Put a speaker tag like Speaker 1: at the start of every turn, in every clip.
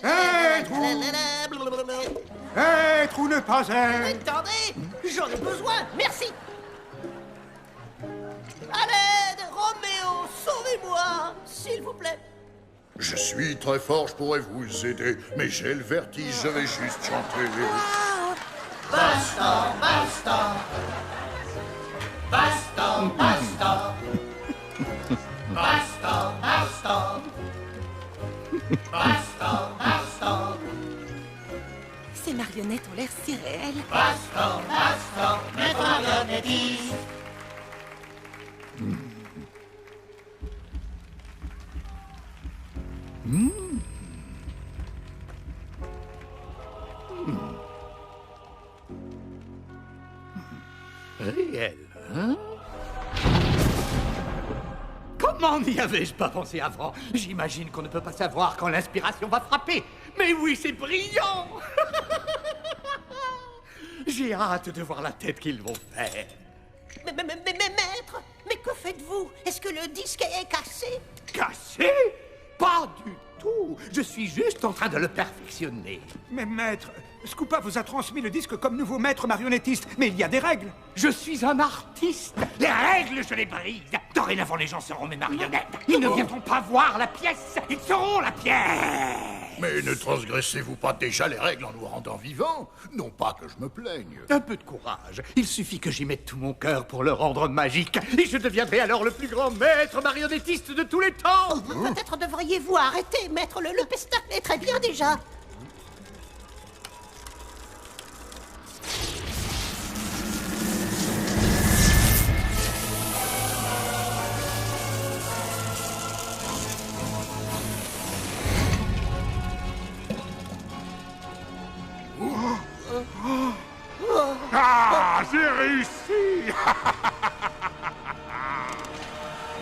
Speaker 1: Être ou... Être ou ne pas être.
Speaker 2: Attendez, j'en ai besoin, merci. À l'aide, Roméo, sauvez-moi, s'il vous plaît.
Speaker 3: Je suis très fort, je pourrais vous aider, mais j'ai le vertige, je vais juste chanter.
Speaker 2: Basta, basta. Basta, basta. Basta, basta. Basta, basta.
Speaker 4: Ces marionnettes ont l'air si réelles.
Speaker 2: Basta, basta, maître marionnettiste.
Speaker 5: Réel, hein? Comment n'y avais-je pas pensé avant? J'imagine qu'on ne peut pas savoir quand l'inspiration va frapper. Mais oui, c'est brillant! J'ai hâte de voir la tête qu'ils vont faire.
Speaker 2: Mais maître, mais que faites-vous? Est-ce que le disque est cassé?
Speaker 5: Cassé? Pas du tout. Je suis juste en train de le perfectionner.
Speaker 1: Mais maître, Scoopa vous a transmis le disque comme nouveau maître marionnettiste, mais il y a des règles.
Speaker 5: Je suis un artiste. Les règles, je les brise. Dorénavant, les gens seront mes marionnettes. Ils ne viendront pas voir la pièce. Ils seront la pièce.
Speaker 3: Mais ne transgressez-vous pas déjà les règles en nous rendant vivants? Non pas que je me plaigne.
Speaker 5: Un peu de courage. Il suffit que j'y mette tout mon cœur pour le rendre magique. Et je deviendrai alors le plus grand maître marionnettiste de tous les temps.
Speaker 2: Peut-être devriez-vous arrêter, maître. Le pestacle est très bien déjà.
Speaker 6: Ah, j'ai réussi.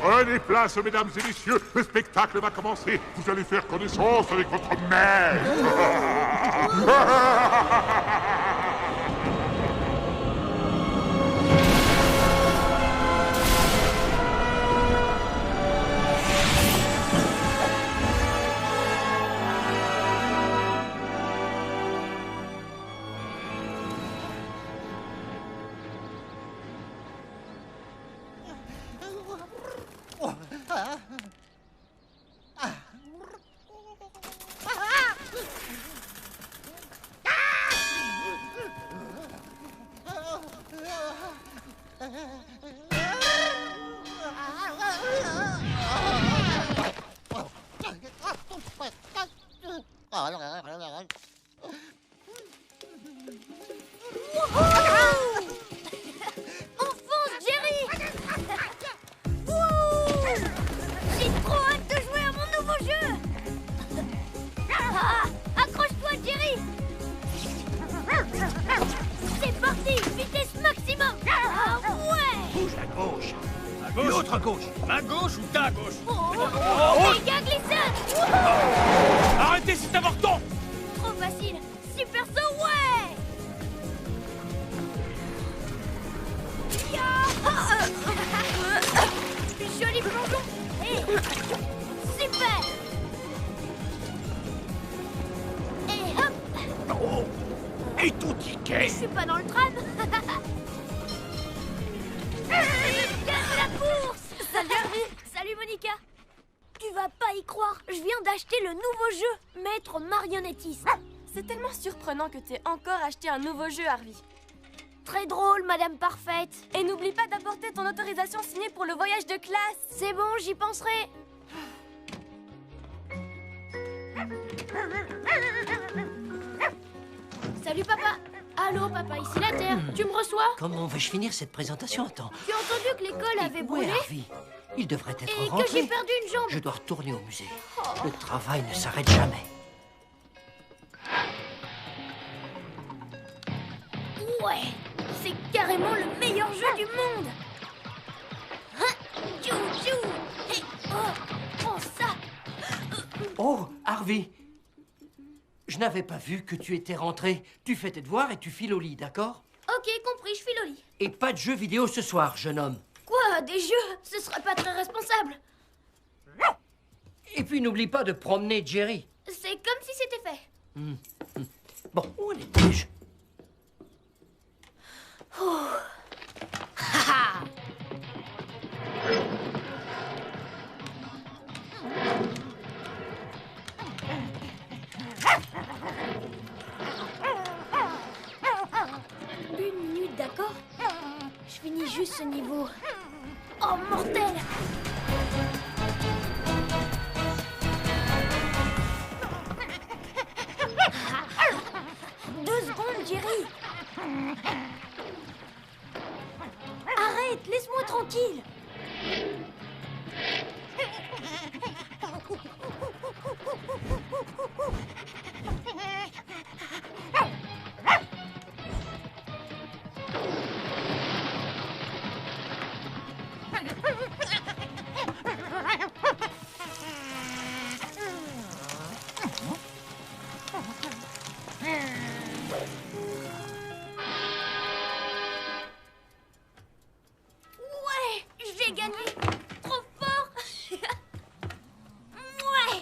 Speaker 6: Prenez place, mesdames et messieurs, le spectacle va commencer. Vous allez faire connaissance avec votre maître.
Speaker 7: Enfonce, Jerry. Wouh! J'ai trop hâte de jouer à mon nouveau jeu. Accroche-toi, Jerry. C'est parti, vitesse maximum. Ouais.
Speaker 5: Bouge à gauche. L'autre à gauche.
Speaker 8: Ma gauche ou ta gauche?
Speaker 7: Méga glissade.
Speaker 8: Arrêtez, c'est avorton!
Speaker 7: Trop facile. Super saut, ouais. Joli plongeon. Super. Et hop.
Speaker 5: Oh. Et ton ticket?
Speaker 7: Je suis pas dans le tram. Gagne la course. Salut Harvey. Salut Monica. Tu vas pas y croire, je viens d'acheter le nouveau jeu, maître marionnettiste.
Speaker 4: C'est tellement surprenant que t'aies encore acheté un nouveau jeu, Harvey.
Speaker 7: Très drôle, Madame Parfaite.
Speaker 4: Et n'oublie pas d'apporter ton autorisation signée pour le voyage de classe.
Speaker 7: C'est bon, j'y penserai. Salut papa. Allô papa, ici la Terre. Tu me reçois?
Speaker 2: Comment vais-je finir cette présentation? Attends.
Speaker 7: Tu as entendu que l'école avait
Speaker 2: Où est
Speaker 7: brûlé?
Speaker 2: Harvey? Il devrait être
Speaker 7: Et
Speaker 2: rentré.
Speaker 7: que j'ai perdu une jambe.
Speaker 2: Je dois retourner au musée. Le travail ne s'arrête jamais.
Speaker 7: Ouais, c'est carrément le meilleur jeu du monde. Hein? Tchou, tchou. Et prends ça.
Speaker 2: Oh, Harvey. Je n'avais pas vu que tu étais rentré. Tu fais tes devoirs et tu files au lit, d'accord?
Speaker 7: Ok, compris, je file au lit.
Speaker 2: Et pas de jeux vidéo ce soir, jeune homme.
Speaker 7: Quoi, des jeux? Ce serait pas très responsable.
Speaker 2: Et puis n'oublie pas de promener Jerry.
Speaker 7: C'est comme si c'était fait.
Speaker 2: Bon, où étais-je?
Speaker 7: Une minute, d'accord? Je finis juste ce niveau. Oh, mortel! Deux secondes, Jerry! Arrête, laisse-moi tranquille! Ouais, j'ai gagné! Trop fort! Ouais!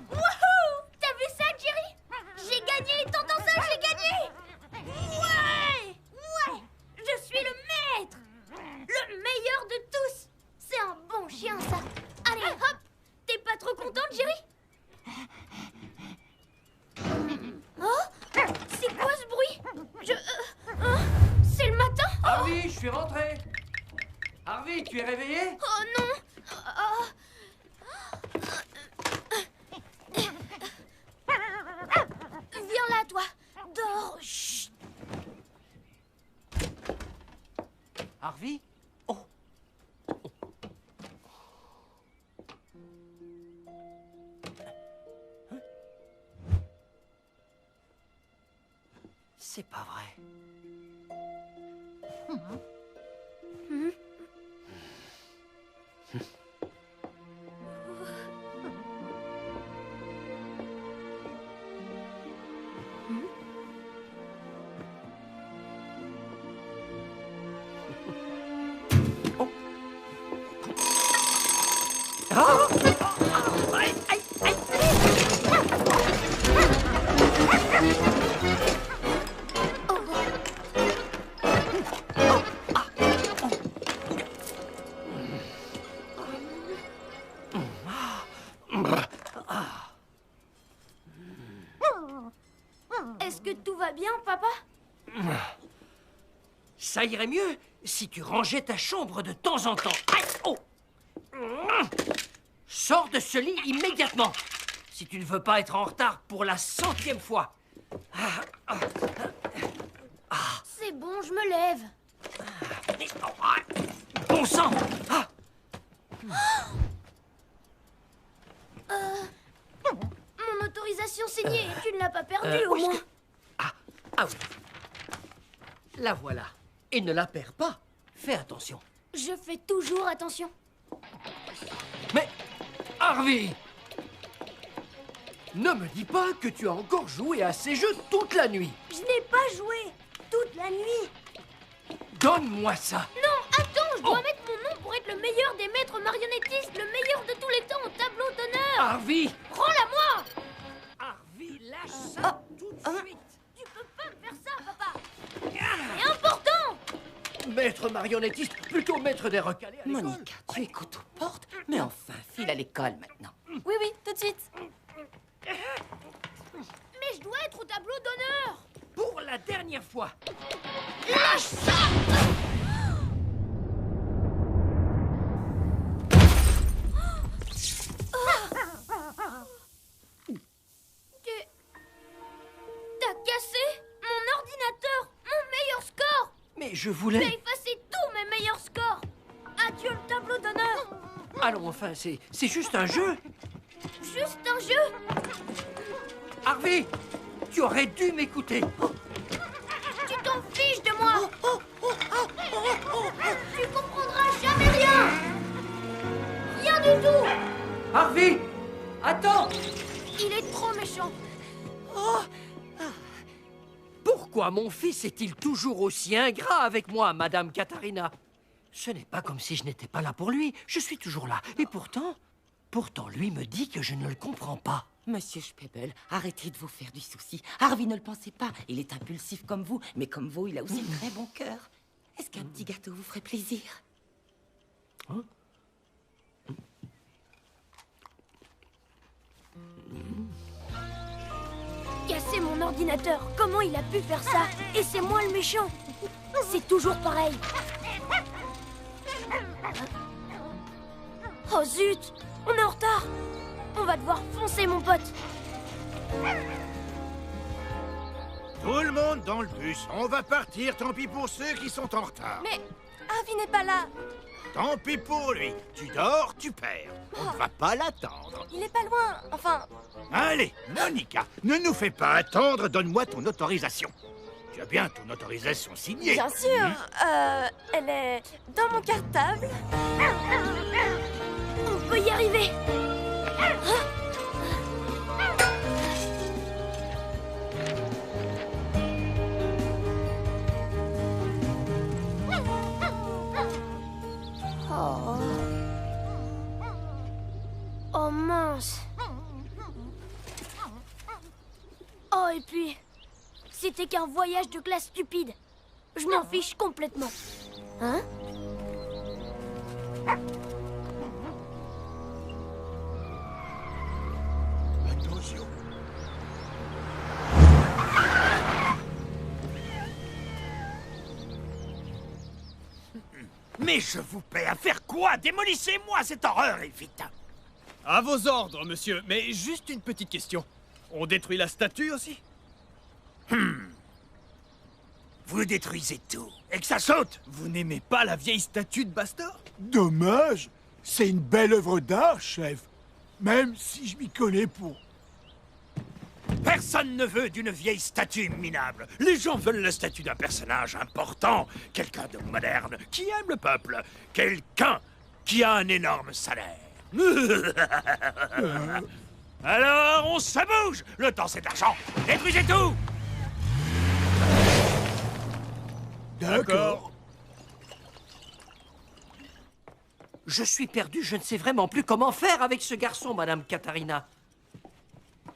Speaker 7: Wouhou! T'as vu ça, Jerry? J'ai gagné! T'entends ça? J'ai gagné! Ouais! Ouais! Je suis le maître! Le meilleur de tous! C'est un bon chien, ça! Allez, hop! T'es pas trop contente, Jerry? Oh? C'est quoi ce bruit? C'est le matin?
Speaker 2: Harvey, je suis rentré. Harvey, tu es réveillé?
Speaker 7: Oh non! Viens là, toi! Dors! Chut!
Speaker 2: Harvey? Oh. C'est pas vrai.
Speaker 7: Est-ce que tout va bien, papa?
Speaker 2: Ça irait mieux si tu rangeais ta chambre de temps en temps. Aïe, oh. Sors de ce lit immédiatement, si tu ne veux pas être en retard pour la 100e fois.
Speaker 7: C'est bon, je me lève.
Speaker 2: Bon sang.
Speaker 7: Mon autorisation signée, tu ne l'as pas perdue au
Speaker 2: où est-ce
Speaker 7: moins.
Speaker 2: que- Ah oui. La voilà. Et ne la perds pas. Fais attention.
Speaker 7: Je fais toujours attention.
Speaker 2: Mais, Harvey! Ne me dis pas que tu as encore joué à ces jeux toute la nuit.
Speaker 7: Je n'ai pas joué toute la nuit.
Speaker 2: Donne-moi ça.
Speaker 7: Non, attends, je dois mettre mon nom pour être le meilleur des maîtres marionnettistes, le meilleur de tous les temps au tableau d'honneur.
Speaker 2: Harvey!
Speaker 7: Rends-la-moi!
Speaker 2: Harvey, lâche ça tout de suite.
Speaker 7: Tu peux pas me faire ça, papa. C'est important.
Speaker 2: Maître marionnettiste, plutôt maître des recalés à l'école.
Speaker 9: Monica, tu écoutes aux portes? Mais enfin, file à l'école maintenant.
Speaker 4: Oui, oui, tout de suite.
Speaker 7: Mais je dois être au tableau d'honneur.
Speaker 2: Pour la dernière fois.
Speaker 7: Lâche ça! T'as cassé mon ordinateur, mon meilleur score.
Speaker 2: Mais je
Speaker 7: T'as
Speaker 2: voulais...
Speaker 7: effacé tous mes meilleurs scores. Adieu le tableau d'honneur.
Speaker 2: Allons, enfin, c'est juste un jeu.
Speaker 7: Juste un jeu.
Speaker 2: Harvey, tu aurais dû m'écouter.
Speaker 7: Tu t'en fiches de moi. Tu comprendras jamais rien. Rien du tout.
Speaker 2: Harvey, attends.
Speaker 7: Il est trop méchant.
Speaker 2: Pourquoi mon fils est-il toujours aussi ingrat avec moi, Madame Katharina? Ce n'est pas comme si je n'étais pas là pour lui. Je suis toujours là. Et pourtant lui me dit que je ne le comprends pas.
Speaker 9: Monsieur Spebel, arrêtez de vous faire du souci. Harvey ne le pensait pas. Il est impulsif comme vous, mais comme vous, il a aussi un très bon cœur. Est-ce qu'un petit gâteau vous ferait plaisir?
Speaker 7: Casser mon ordinateur, comment il a pu faire ça? Et c'est moi le méchant. C'est toujours pareil. Oh zut, on est en retard. On va devoir foncer, mon pote.
Speaker 5: Tout le monde dans le bus. On va partir, tant pis pour ceux qui sont en retard.
Speaker 4: Mais Harvey n'est pas là.
Speaker 5: Tant pis pour lui. Tu dors, tu perds. On ne va pas l'attendre.
Speaker 4: Il est pas loin. Enfin,
Speaker 5: Allez, Monica, ne nous fais pas attendre. Donne-moi ton autorisation. Tu as bien ton autorisation signée.
Speaker 4: bien sûr. Elle est dans mon cartable.
Speaker 7: On peut y arriver. Oh. Oh mince. Oh et puis, c'était qu'un voyage de classe stupide. Je m'en fiche complètement. Hein?
Speaker 5: Attention.
Speaker 8: Mais je vous paie à faire quoi? Démolissez-moi cette horreur, et vite!
Speaker 10: À vos ordres, monsieur. Mais juste une petite question. On détruit la statue aussi?
Speaker 8: Vous détruisez tout, et que ça saute!
Speaker 10: Vous n'aimez pas la vieille statue de Bastor?
Speaker 11: Dommage. C'est une belle œuvre d'art, chef. Même si je m'y connais pour...
Speaker 8: Personne ne veut d'une vieille statue minable. Les gens veulent la statue d'un personnage important, quelqu'un de moderne, qui aime le peuple, quelqu'un qui a un énorme salaire. Alors, on se bouge! Le temps, c'est de l'argent! Détruisez tout!
Speaker 11: D'accord.
Speaker 2: Je suis perdu, je ne sais vraiment plus comment faire avec ce garçon, Madame Katharina.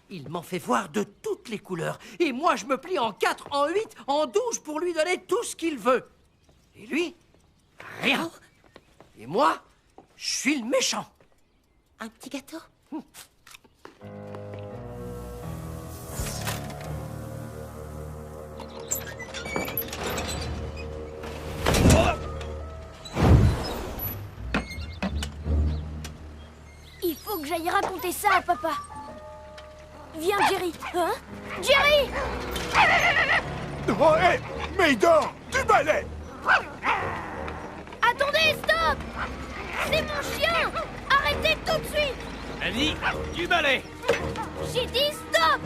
Speaker 2: Il m'en fait voir de toutes les couleurs. Et moi, je me plie en 4, en 8, en 12 pour lui donner tout ce qu'il veut. Et lui, rien. Et moi, je suis le méchant.
Speaker 9: Un petit gâteau?
Speaker 7: Il faut que j'aille raconter ça à papa. Viens, Jerry. Hein? Jerry!
Speaker 11: Oh, hé! Maydor! Du balai!
Speaker 7: Attendez, stop! C'est mon chien! Arrêtez tout de suite!
Speaker 10: Annie, du balai!
Speaker 7: J'ai dit stop!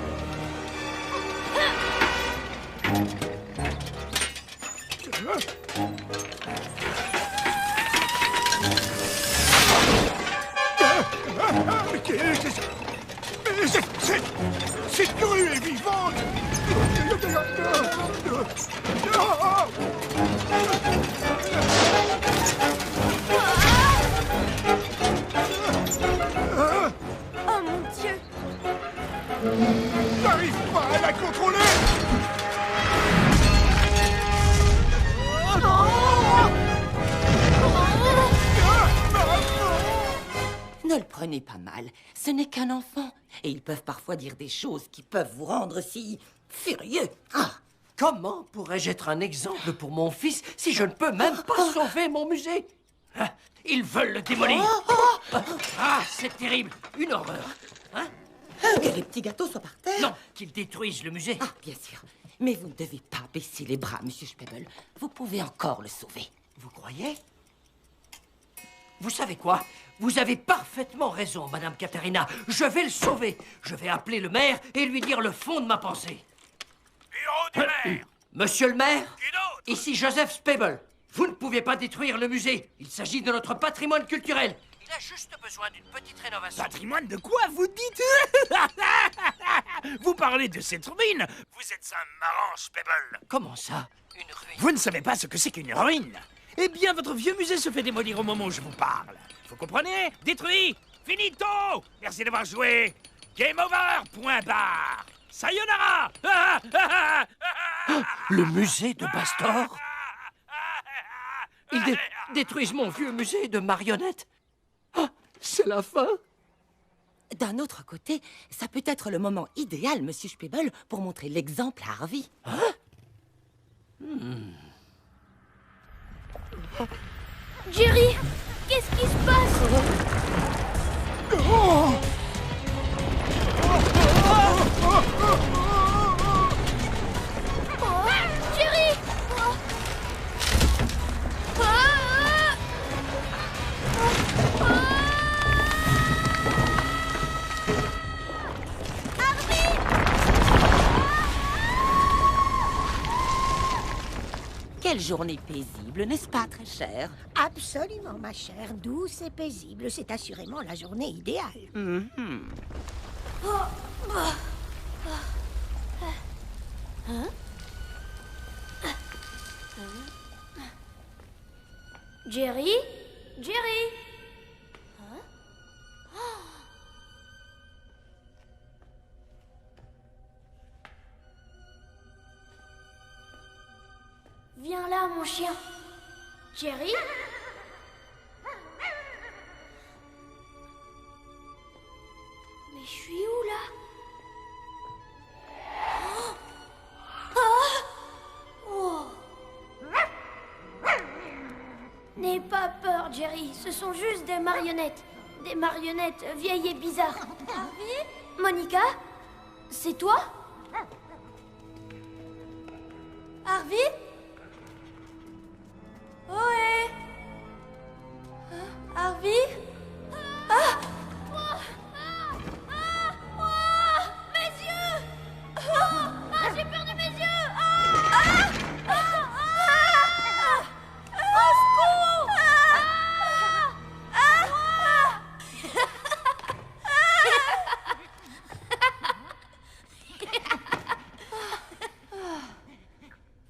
Speaker 11: Cette grue est vivante!
Speaker 4: oh mon Dieu.
Speaker 11: J'arrive pas à la contrôler!
Speaker 9: Ne le prenez pas mal. Ce n'est qu'un enfant. Et ils peuvent parfois dire des choses qui peuvent vous rendre si furieux. Ah!
Speaker 2: Comment pourrais-je être un exemple pour mon fils si je ne peux même pas sauver mon musée? Ah, ils veulent le démolir. Ah, c'est terrible. Une horreur. Hein?
Speaker 9: Que les petits gâteaux soient par terre.
Speaker 2: Non, qu'ils détruisent le musée.
Speaker 9: Ah, bien sûr. Mais vous ne devez pas baisser les bras, Monsieur Spebel. Vous pouvez encore le sauver.
Speaker 2: Vous croyez? Vous savez quoi? Vous avez parfaitement raison, Madame Katharina. Je vais le sauver. Je vais appeler le maire et lui dire le fond de ma pensée.
Speaker 8: Bureau du maire!
Speaker 2: Monsieur le maire,
Speaker 8: Qui d'autre?
Speaker 2: ici Joseph Spebel. Vous ne pouvez pas détruire le musée. Il s'agit de notre patrimoine culturel. Il a juste besoin d'une petite rénovation.
Speaker 8: Patrimoine de quoi, vous dites? Vous parlez de cette ruine? Vous êtes un marrant, Spebel.
Speaker 2: Comment ça? Une ruine?
Speaker 8: Vous ne savez pas ce que c'est qu'une ruine? Eh bien, votre vieux musée se fait démolir au moment où je vous parle. Vous comprenez? Détruit! Finito! Merci d'avoir joué! Game over, point barre. Sayonara.
Speaker 2: Le musée de Bastor? Ils détruisent mon vieux musée de marionnettes. Ah, c'est la fin.
Speaker 9: D'un autre côté, ça peut être le moment idéal, Monsieur Spebel, pour montrer l'exemple à Harvey.
Speaker 7: Jerry, qu'est-ce qui se passe? Jerry!
Speaker 9: Quelle journée paisible, n'est-ce pas, très chère?
Speaker 12: Absolument, ma chère. Douce et paisible. C'est assurément la journée idéale.
Speaker 7: Jerry? Jerry? Viens là, mon chien. Jerry? Mais je suis où, là? Oh. N'aie pas peur, Jerry. Ce sont juste des marionnettes. Des marionnettes vieilles et bizarres. Harvey? Monica? C'est toi? Harvey? Ohé! Harvey? Mes yeux! J'ai perdu mes yeux! Au secours!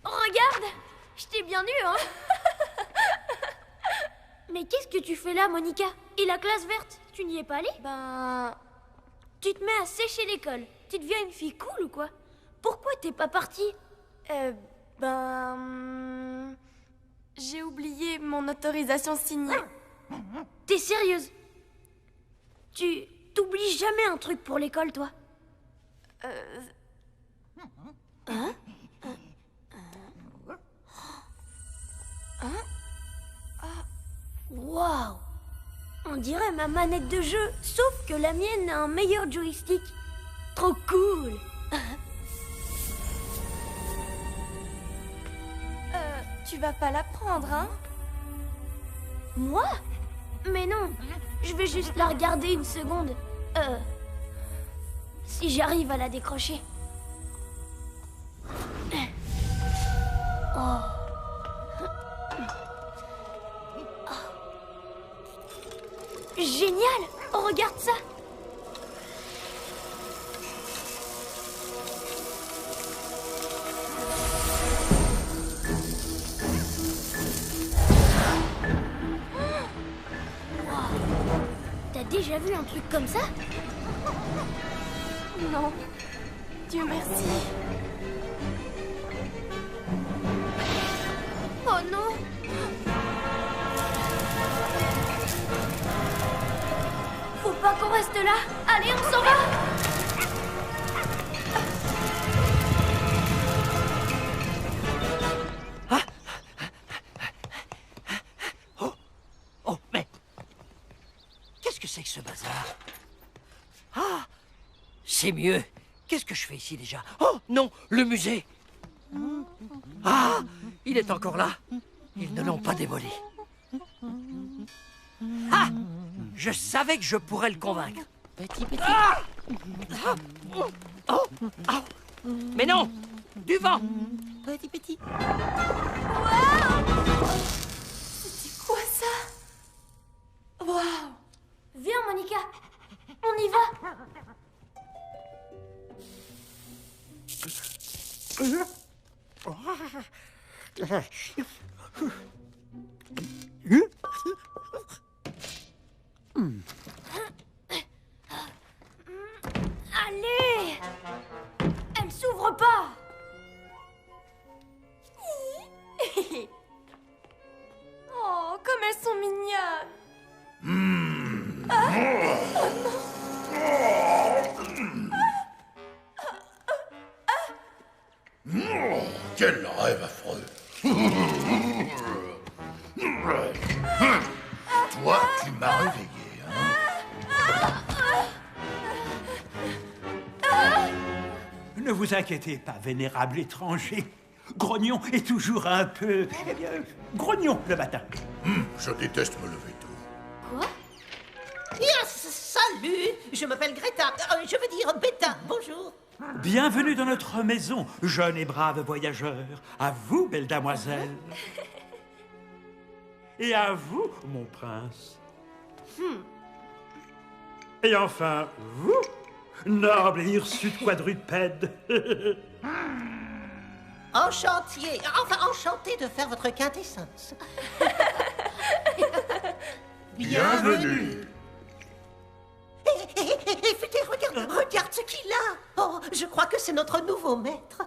Speaker 7: Regarde! Je t'ai bien eu, hein? Mais qu'est-ce que tu fais là, Monica? Et la classe verte, tu n'y es pas allée? Ben... Tu te mets à sécher l'école. Tu deviens une fille cool ou quoi? Pourquoi t'es pas partie?
Speaker 4: J'ai oublié mon autorisation signée.
Speaker 7: T'es sérieuse? Tu t'oublies jamais un truc pour l'école, toi? Hein? Waouh! On dirait ma manette de jeu, sauf que la mienne a un meilleur joystick. Trop cool!
Speaker 4: Tu vas pas la prendre, hein?
Speaker 7: Moi? Mais non, je vais juste la regarder une seconde. Si j'arrive à la décrocher. Oh. Génial! Oh, regarde ça! T'as déjà vu un truc comme ça?
Speaker 4: Non. Dieu merci.
Speaker 7: Oh non! Faut pas qu'on reste là! Allez, on s'en va!
Speaker 2: Oh, mais... Qu'est-ce que c'est que ce bazar? Ah! C'est mieux. Qu'est-ce que je fais ici déjà? Oh, non, le musée! Ah! Il est encore là. Ils ne l'ont pas démoli. Ah! Je savais que je pourrais le convaincre.
Speaker 9: Petit.
Speaker 2: Ah! Oh! Ah! Mais non! Du vent!
Speaker 9: Petit.
Speaker 4: C'est quoi ça? Waouh!
Speaker 7: Viens, Monica! On y va!
Speaker 4: comme elles sont mignonnes.
Speaker 3: Quel rêve affreux. Toi, tu m'as réveillé, hein?
Speaker 1: Ne vous inquiétez pas, vénérable étranger. Grognon est toujours un peu... eh bien, grognon le matin.
Speaker 3: Je déteste me lever tôt.
Speaker 12: Quoi? Salut, je m'appelle Greta. Je veux dire Beta. Bonjour.
Speaker 1: Bienvenue dans notre maison, jeune et brave voyageur. À vous, belle damoiselle. Et à vous, mon prince. Et enfin, vous, noble et hirsute quadrupède.
Speaker 12: Enchanté de faire votre quintessence.
Speaker 3: Bienvenue.
Speaker 12: Futé, regarde ce qu'il a. Oh, je crois que c'est notre nouveau maître.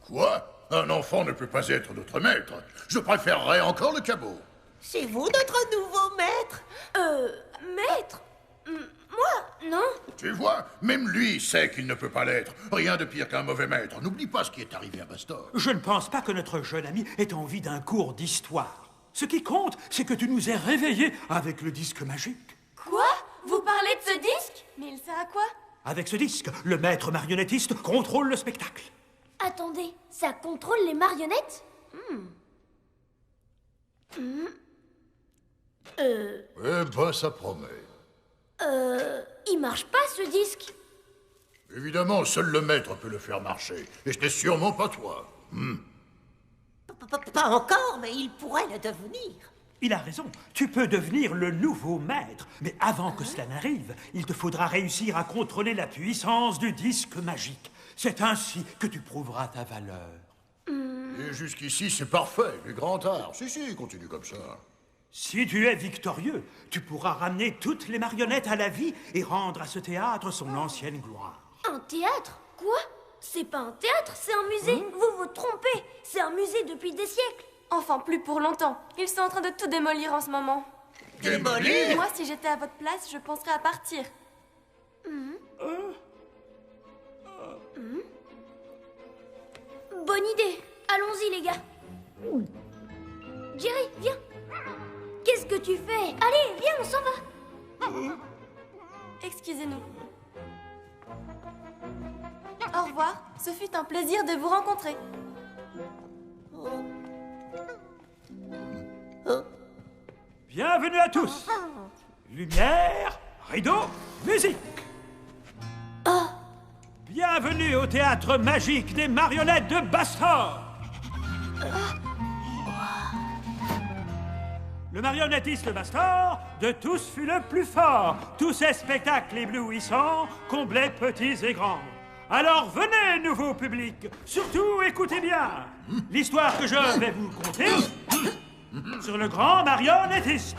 Speaker 3: Quoi? Un enfant ne peut pas être notre maître. Je préférerais encore le cabot.
Speaker 12: C'est vous notre nouveau maître?
Speaker 4: Maître? Moi? Non.
Speaker 3: Tu vois, même lui sait qu'il ne peut pas l'être. Rien de pire qu'un mauvais maître. N'oublie pas ce qui est arrivé à Bastor.
Speaker 1: Je ne pense pas que notre jeune ami ait envie d'un cours d'histoire. Ce qui compte, c'est que tu nous aies réveillés avec le disque magique.
Speaker 4: Quoi? Vous parlez de ce disque? Mais il sert à quoi?
Speaker 1: Avec ce disque, le maître marionnettiste contrôle le spectacle.
Speaker 7: Attendez, ça contrôle les marionnettes?
Speaker 3: Eh ben, ça promet.
Speaker 7: Il marche pas ce disque.
Speaker 3: Évidemment, seul le maître peut le faire marcher. Et ce n'est sûrement pas toi.
Speaker 12: Pas encore, mais il pourrait le devenir.
Speaker 1: Il a raison, tu peux devenir le nouveau maître. Mais avant que cela n'arrive, il te faudra réussir à contrôler la puissance du disque magique. C'est ainsi que tu prouveras ta valeur.
Speaker 3: Et jusqu'ici, c'est parfait, du grand art. Si, continue comme ça.
Speaker 1: Si tu es victorieux, tu pourras ramener toutes les marionnettes à la vie et rendre à ce théâtre son ancienne gloire.
Speaker 7: Un théâtre? Quoi? C'est pas un théâtre, c'est un musée. Vous vous trompez. C'est un musée depuis des siècles.
Speaker 4: Enfin, plus pour longtemps. Ils sont en train de tout démolir en ce moment.
Speaker 3: Démolir?
Speaker 4: Moi, si j'étais à votre place, je penserais à partir.
Speaker 7: Bonne idée. Allons-y, les gars. Jerry, viens. Qu'est-ce que tu fais? Allez, viens, on s'en va.
Speaker 4: Excusez-nous. Au revoir. Ce fut un plaisir de vous rencontrer.
Speaker 1: Bienvenue à tous. Lumière, rideau, musique. Bienvenue au théâtre magique des marionnettes de Bastor. Le marionnettiste Bastor, de tous fut le plus fort. Tous ces spectacles éblouissants comblaient petits et grands. Alors venez, nouveau public, surtout écoutez bien l'histoire que je vais vous conter sur le grand marionnettiste.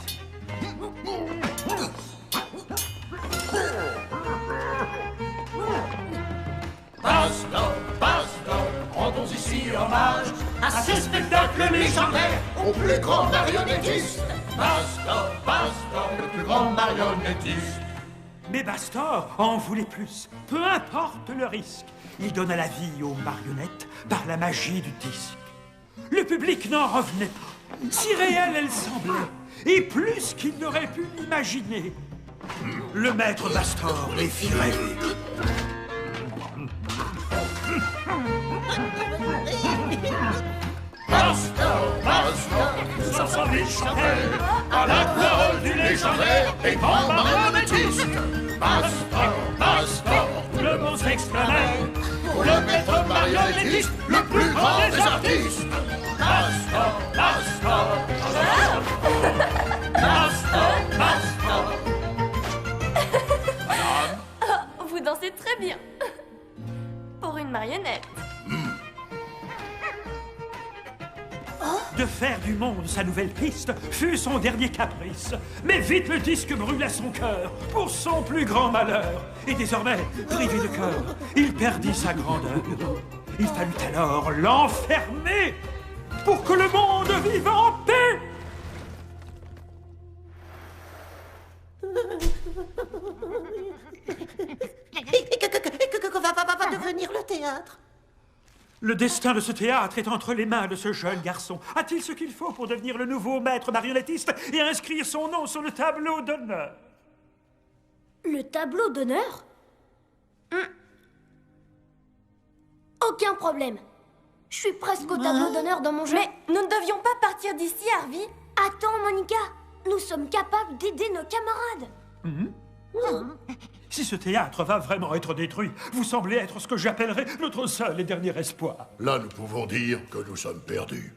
Speaker 5: Bastor, rendons ici hommage à ce spectacle légendaire, au plus grand marionnettiste. Bastor, le plus grand marionnettiste.
Speaker 1: Mais Bastor en voulait plus, peu importe le risque. Il donna la vie aux marionnettes par la magie du disque. Le public n'en revenait pas, si réelle elle semblait, et plus qu'il n'aurait pu l'imaginer. Le maître Bastor les fit rêver.
Speaker 5: Bastor, tous ensemble ils chantaient à la parole du légendaire et grand marionnettiste. Bastor, tout le monde s'exclamait pour le maître marionnettiste, le plus grand des artistes. Bastor.
Speaker 4: Vous dansez très bien. Pour une marionnette.
Speaker 1: De faire du monde sa nouvelle piste fut son dernier caprice. Mais vite le disque brûla son cœur pour son plus grand malheur. Et désormais, privé de cœur, il perdit sa grandeur. Il fallut alors l'enfermer pour que le monde vive en paix.
Speaker 12: théâtre.
Speaker 1: Le destin de ce théâtre est entre les mains de ce jeune garçon. A-t-il ce qu'il faut pour devenir le nouveau maître marionnettiste et inscrire son nom sur le tableau d'honneur?
Speaker 7: Le tableau d'honneur? Aucun problème. Je suis presque au tableau d'honneur dans mon jeu.
Speaker 4: Mais nous ne devions pas partir d'ici, Harvey.
Speaker 7: Attends, Monica. Nous sommes capables d'aider nos camarades.
Speaker 1: Si ce théâtre va vraiment être détruit, vous semblez être ce que j'appellerais notre seul et dernier espoir.
Speaker 3: Là, nous pouvons dire que nous sommes perdus.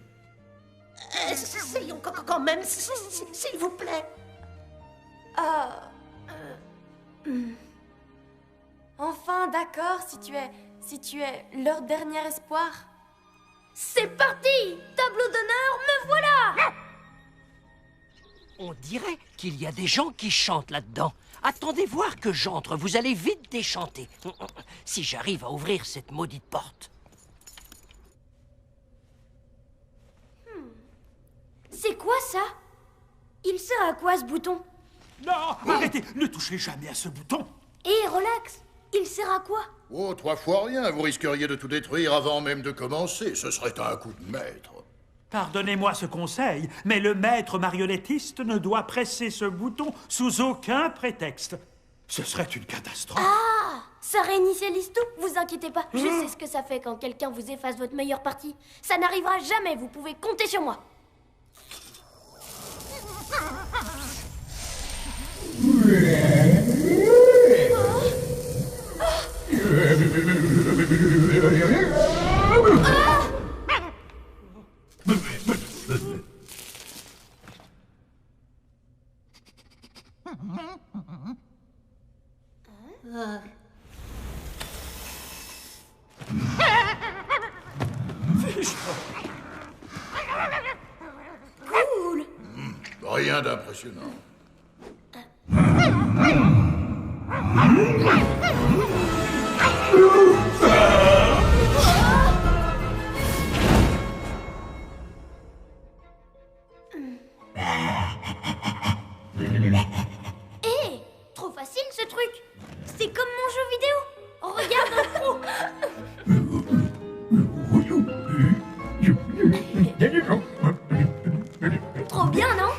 Speaker 12: Essayons quand même, s'il vous plaît.
Speaker 4: Enfin, d'accord, si tu es leur dernier espoir.
Speaker 7: C'est parti! Tableau d'honneur, me voilà!
Speaker 2: On dirait qu'il y a des gens qui chantent là-dedans. Attendez voir que j'entre, vous allez vite déchanter. Si j'arrive à ouvrir cette maudite porte.
Speaker 7: C'est quoi ça? Il sert à quoi ce bouton?
Speaker 1: Non, arrêtez, ne touchez jamais à ce bouton.
Speaker 7: Et relax, il sert à quoi?
Speaker 3: Oh, 3 fois rien, vous risqueriez de tout détruire avant même de commencer. Ce serait un coup de maître.
Speaker 1: Pardonnez-moi ce conseil, mais le maître marionnettiste ne doit presser ce bouton sous aucun prétexte. Ce serait une catastrophe.
Speaker 7: Ah! Ça réinitialise tout, vous inquiétez pas. Je sais ce que ça fait quand quelqu'un vous efface votre meilleure partie. Ça n'arrivera jamais, vous pouvez compter sur moi. Cool.
Speaker 3: Rien d'impressionnant.
Speaker 7: Hé, trop facile ce truc. C'est comme mon jeu vidéo. Regarde un trou. Trop bien, non?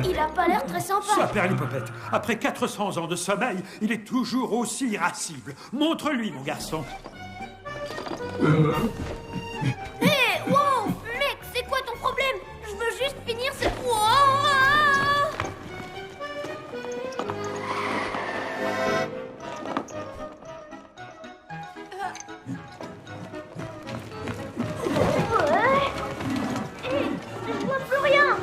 Speaker 7: Il a pas l'air très sympa.
Speaker 1: Ça perlipopette. Après 400 ans de sommeil, il est toujours aussi irascible. Montre-lui, mon garçon.
Speaker 7: Hé, wow, mec, c'est quoi ton problème? Je veux juste finir ce... Wow. Je vois plus rien.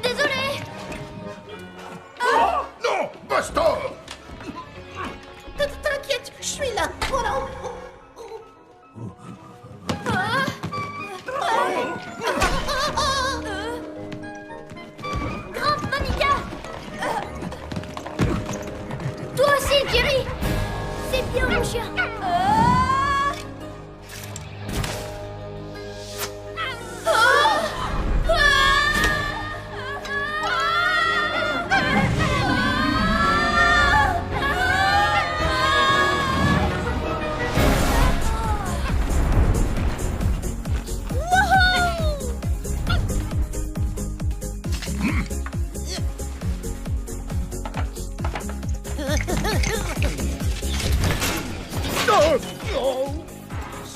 Speaker 7: Désolé.
Speaker 3: Non, Bastor!
Speaker 12: T'inquiète, je suis là. Voilà.
Speaker 7: Grimpe, Monica. Toi aussi, Jerry. C'est bien, mon chien.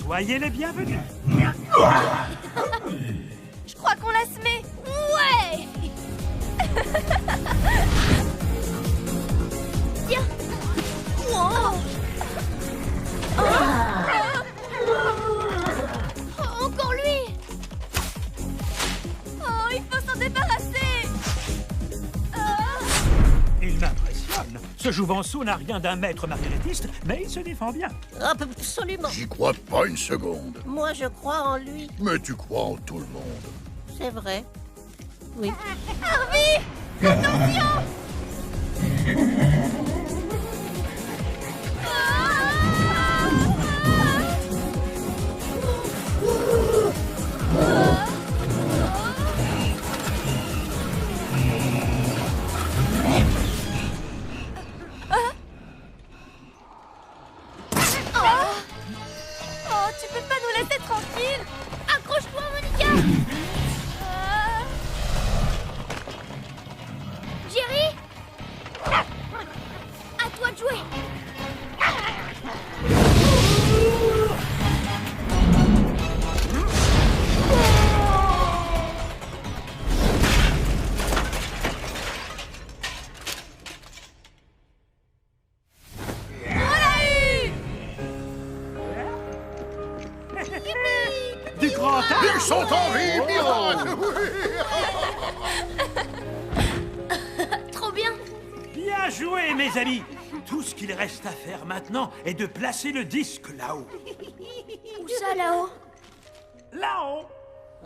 Speaker 1: Soyez les bienvenus.
Speaker 4: Je crois qu'on la se met.
Speaker 7: Ouais. Tiens. Wow. Encore lui.
Speaker 4: Oh, il faut s'en débarrasser.
Speaker 1: Il m'impressionne. Ce Jouvenceau n'a rien d'un maître marionnettiste, mais il se défend bien.
Speaker 12: Absolument.
Speaker 3: J'y crois pas une seconde.
Speaker 12: Moi, je crois en lui.
Speaker 3: Mais tu crois en tout le monde.
Speaker 12: C'est vrai. Oui.
Speaker 7: Harvey, attention.
Speaker 3: sont en vie, pirate.
Speaker 4: Trop bien.
Speaker 1: Bien joué, mes amis. Tout ce qu'il reste à faire maintenant est de placer le disque là-haut.
Speaker 4: Où ça, là-haut?
Speaker 1: Là-haut.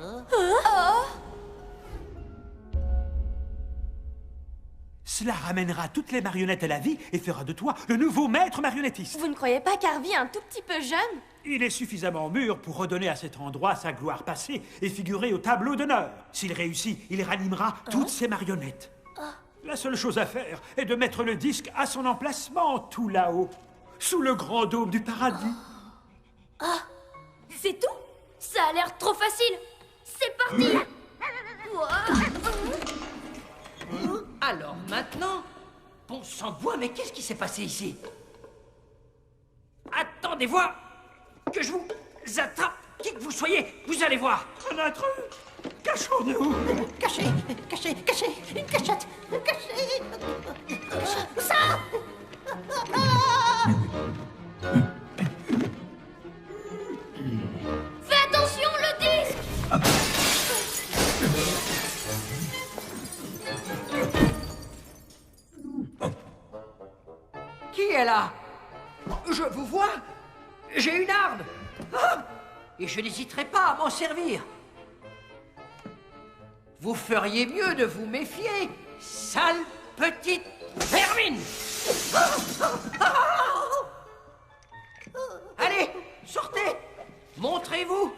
Speaker 4: Oh.
Speaker 1: Cela ramènera toutes les marionnettes à la vie et fera de toi le nouveau maître marionnettiste.
Speaker 4: Vous ne croyez pas qu'Harvey est un tout petit peu jeune?
Speaker 1: Il est suffisamment mûr pour redonner à cet endroit sa gloire passée et figurer au tableau d'honneur. S'il réussit, il ranimera toutes ses marionnettes. La seule chose à faire est de mettre le disque à son emplacement, tout là-haut, sous le grand dôme du paradis.
Speaker 4: C'est tout? Ça a l'air trop facile. C'est parti.
Speaker 2: Alors maintenant, bon sang de bois, mais qu'est-ce qui s'est passé ici? Attendez voir que je vous attrape, qui que vous soyez, vous allez voir.
Speaker 1: Un intrus. Cachons-nous.
Speaker 12: Cachez, cachez, cachez, une cachette, cachez. Ça.
Speaker 7: Fais attention, le disque.
Speaker 2: Qui est là? Je vous vois. J'ai une arme. Ah, et je n'hésiterai pas à m'en servir. Vous feriez mieux de vous méfier, sale petite vermine. Allez, sortez. Montrez-vous.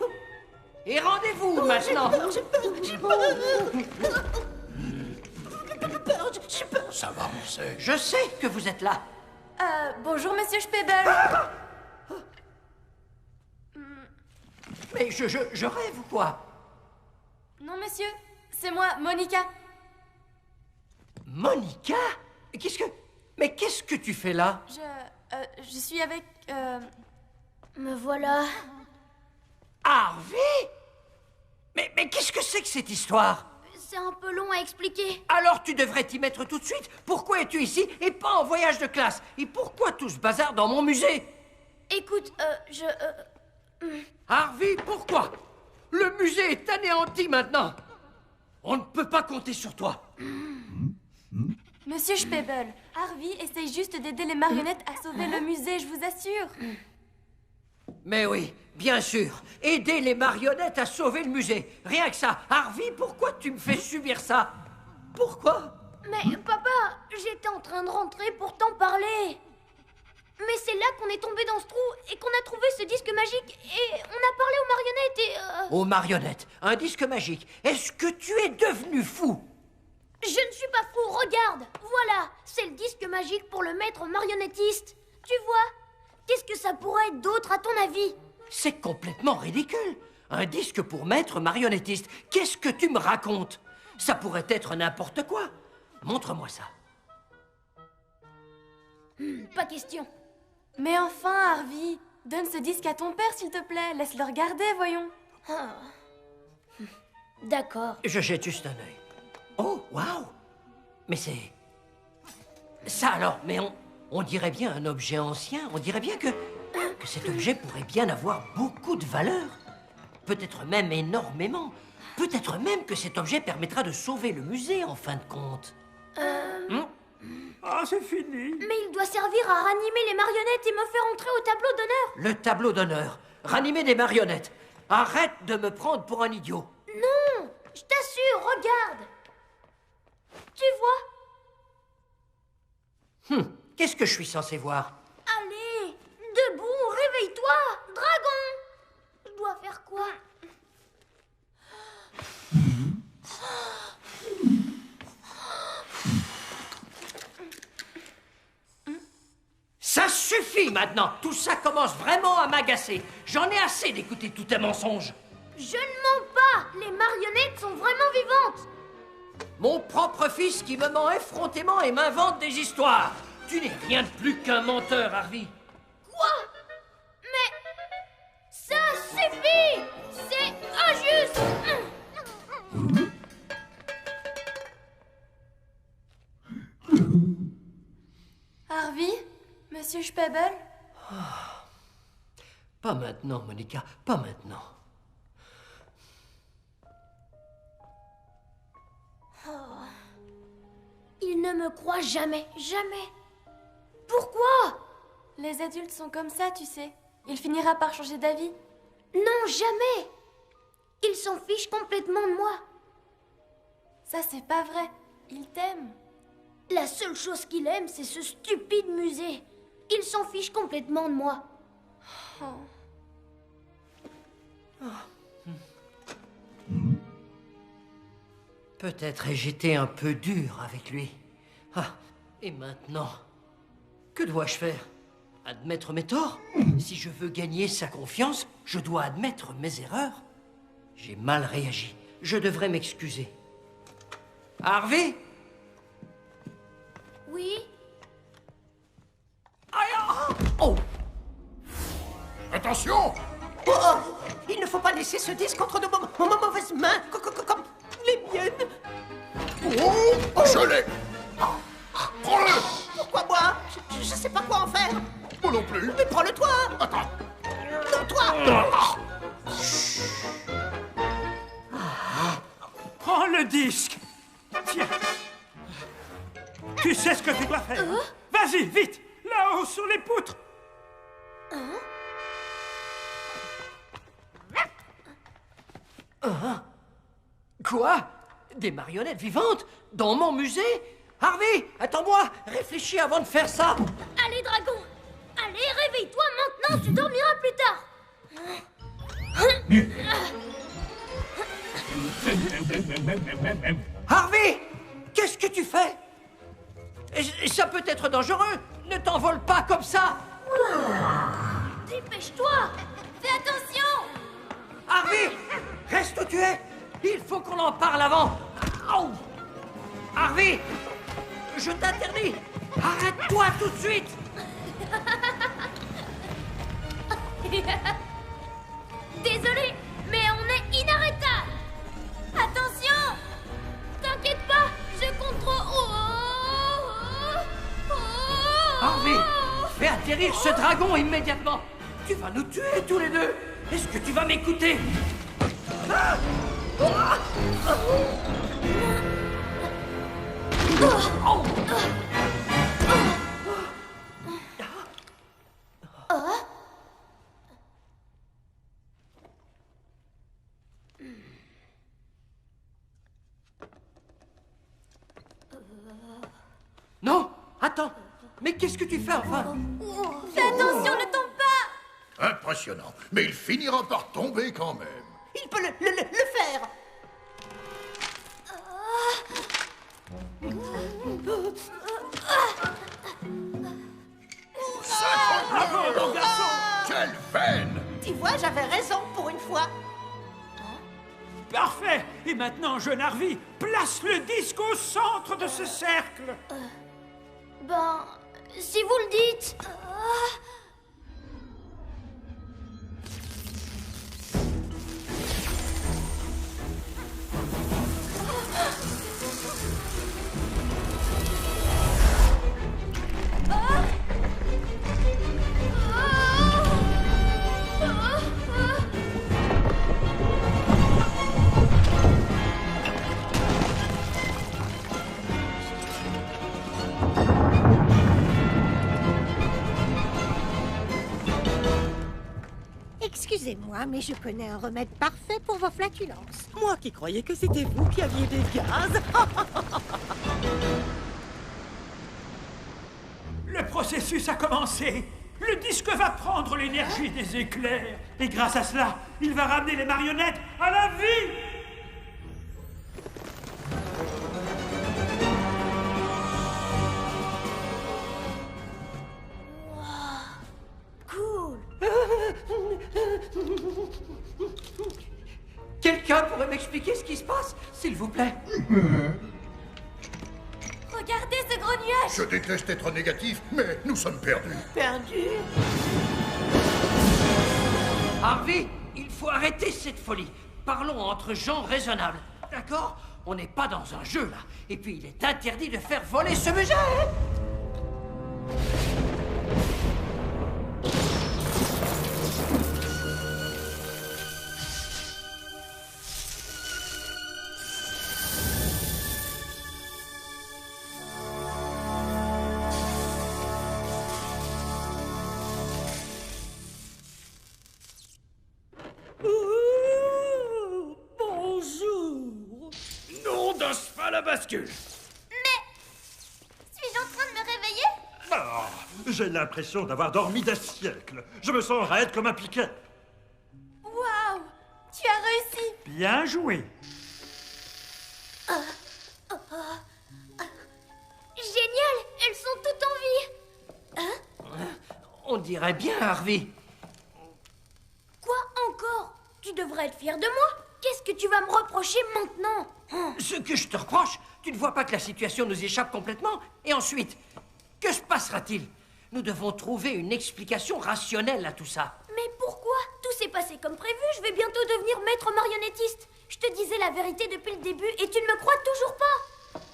Speaker 2: Et rendez-vous maintenant.
Speaker 12: J'ai peur, j'ai peur. J'ai peur.
Speaker 3: Ça va, on sait.
Speaker 2: Je sais que vous êtes là.
Speaker 4: Bonjour, Monsieur Spebel.
Speaker 2: Mais je rêve ou quoi?
Speaker 4: Non, monsieur. C'est moi, Monica.
Speaker 2: Monica? Mais qu'est-ce que tu fais là?
Speaker 4: Je suis avec...
Speaker 7: Me voilà.
Speaker 2: Harvey? Mais qu'est-ce que c'est que cette histoire?
Speaker 7: C'est un peu long à expliquer.
Speaker 2: Alors tu devrais t'y mettre tout de suite. Pourquoi es-tu ici et pas en voyage de classe? Et pourquoi tout ce bazar dans mon musée?
Speaker 7: Écoute,
Speaker 2: Harvey, pourquoi? Le musée est anéanti maintenant. On ne peut pas compter sur toi.
Speaker 4: Monsieur Spebel, Harvey essaye juste d'aider les marionnettes à sauver le musée, je vous assure.
Speaker 2: Mais oui, bien sûr. Aider les marionnettes à sauver le musée. Rien que ça. Harvey, pourquoi tu me fais subir ça? Pourquoi?
Speaker 7: Mais papa, j'étais en train de rentrer pour t'en parler. Mais c'est là qu'on est tombé dans ce trou et qu'on a trouvé ce disque magique et on a parlé aux marionnettes et
Speaker 2: Aux marionnettes, un disque magique. Est-ce que tu es devenu fou?
Speaker 7: Je ne suis pas fou, regarde. Voilà, c'est le disque magique pour le maître marionnettiste. Tu vois? Qu'est-ce que ça pourrait être d'autre à ton avis?
Speaker 2: C'est complètement ridicule. Un disque pour maître marionnettiste. Qu'est-ce que tu me racontes? Ça pourrait être n'importe quoi. Montre-moi ça.
Speaker 7: Pas question.
Speaker 4: Mais enfin, Harvey, donne ce disque à ton père, s'il te plaît. Laisse-le regarder, voyons.
Speaker 7: D'accord.
Speaker 2: Je jette juste un œil. Oh, waouh! Mais c'est... Ça alors, mais on dirait bien un objet ancien. On dirait bien que cet objet pourrait bien avoir beaucoup de valeur. Peut-être même énormément. Peut-être même que cet objet permettra de sauver le musée, en fin de compte.
Speaker 1: Ah, c'est fini.
Speaker 7: Mais il doit servir à ranimer les marionnettes et me faire entrer au tableau d'honneur.
Speaker 2: Le tableau d'honneur. Ranimer des marionnettes. Arrête de me prendre pour un idiot.
Speaker 7: Non, je t'assure, regarde. Tu vois?
Speaker 2: Qu'est-ce que je suis censé voir?
Speaker 7: Allez, debout, réveille-toi, dragon. Je dois faire quoi?
Speaker 2: Ça suffit maintenant. Tout ça commence vraiment à m'agacer. J'en ai assez d'écouter tous tes mensonges.
Speaker 7: Je ne mens pas. Les marionnettes sont vraiment vivantes.
Speaker 2: Mon propre fils qui me ment effrontément et m'invente des histoires. Tu n'es rien de plus qu'un menteur, Harvey.
Speaker 7: Quoi? Mais ça suffit. C'est injuste.
Speaker 4: Harvey? Monsieur Spebel?
Speaker 2: Pas maintenant, Monica, pas maintenant.
Speaker 7: ne me croit jamais, jamais. Pourquoi?
Speaker 4: Les adultes sont comme ça, tu sais. Il finira par changer d'avis.
Speaker 7: Non, jamais. Il s'en fiche complètement de moi.
Speaker 4: Ça, c'est pas vrai. Il t'aime.
Speaker 7: La seule chose qu'il aime, c'est ce stupide musée. Il s'en fiche complètement de moi.
Speaker 4: Oh.
Speaker 2: Peut-être ai-je été un peu dur avec lui. Ah, et maintenant, que dois-je faire? Admettre mes torts? Si je veux gagner sa confiance, je dois admettre mes erreurs. J'ai mal réagi. Je devrais m'excuser. Harvey?
Speaker 7: Oui?
Speaker 2: Oh!
Speaker 3: Attention!
Speaker 2: Oh, il ne faut pas laisser ce disque entre de mauvaises mains, comme les miennes.
Speaker 3: Oh, je l'ai! Prends-le!
Speaker 2: Pourquoi moi? Je sais pas quoi en faire.
Speaker 3: Moi non plus.
Speaker 2: Mais prends-le toi.
Speaker 3: Attends.
Speaker 2: Non, toi.
Speaker 1: Prends le disque. Tiens. Tu sais ce que tu dois faire. Vas-y, vite. Là-haut, sur les poutres.
Speaker 2: Quoi? Des marionnettes vivantes? Dans mon musée? Harvey, attends-moi. Réfléchis avant de faire ça.
Speaker 7: Allez, dragon. Allez, réveille-toi maintenant, tu dormiras plus tard.
Speaker 2: Harvey, qu'est-ce que tu fais? Ça peut être dangereux. Ne t'envole pas comme ça.
Speaker 7: Dépêche-toi. Fais attention.
Speaker 2: Harvey, reste où tu es. Il faut qu'on en parle avant. Au. Harvey, je t'interdis. Arrête-toi tout de suite.
Speaker 7: Désolé, mais on est inarrêtable. Attention. T'inquiète pas, je contrôle.
Speaker 2: Harvey, fais atterrir ce dragon immédiatement. Tu vas nous tuer tous les deux. Est-ce que tu vas m'écouter? Ah! Ah! Non, attends. Mais qu'est-ce que tu fais enfin?
Speaker 4: Fais attention, ne tombe pas.
Speaker 3: Impressionnant. Mais il finira par tomber quand même.
Speaker 2: Il peut le faire.
Speaker 1: Bravo, mon garçon.
Speaker 3: Quelle veine!
Speaker 2: Tu vois, j'avais raison pour une fois.
Speaker 1: Parfait. Et maintenant, jeune Harvey, place le disque au centre de ce cercle.
Speaker 7: Ben, si vous le dites.
Speaker 12: Excusez-moi, mais je connais un remède parfait pour vos flatulences.
Speaker 9: Moi qui croyais que c'était vous qui aviez des gaz.
Speaker 1: Le processus a commencé. Le disque va prendre l'énergie des éclairs. Et grâce à cela, il va ramener les marionnettes à la vie.
Speaker 7: Cool.
Speaker 2: Quelqu'un pourrait m'expliquer ce qui se passe, s'il vous plaît?
Speaker 4: Regardez ce gros nuage.
Speaker 3: Je déteste être négatif, mais nous sommes perdus.
Speaker 2: Perdu? Harvey, il faut arrêter cette folie. Parlons entre gens raisonnables, d'accord? On n'est pas dans un jeu, là. Et puis, il est interdit de faire voler ce musée.
Speaker 8: lance pas la bascule.
Speaker 7: Suis-je en train de me réveiller?
Speaker 13: Oh, j'ai l'impression d'avoir dormi des siècles. Je me sens raide comme un piquet.
Speaker 4: Waouh! Tu as réussi!
Speaker 1: Bien joué.
Speaker 7: Génial! Elles sont toutes en vie!
Speaker 2: On dirait bien, Harvey.
Speaker 7: Quoi encore? Tu devrais être fier de moi. Qu'est-ce que tu vas me reprocher maintenant?
Speaker 2: Ce que je te reproche, tu ne vois pas que la situation nous échappe complètement? Et ensuite, que se passera-t-il? Nous devons trouver une explication rationnelle à tout ça.
Speaker 7: Mais pourquoi? Tout s'est passé comme prévu. Je vais bientôt devenir maître marionnettiste. Je te disais la vérité depuis le début et tu ne me crois toujours pas.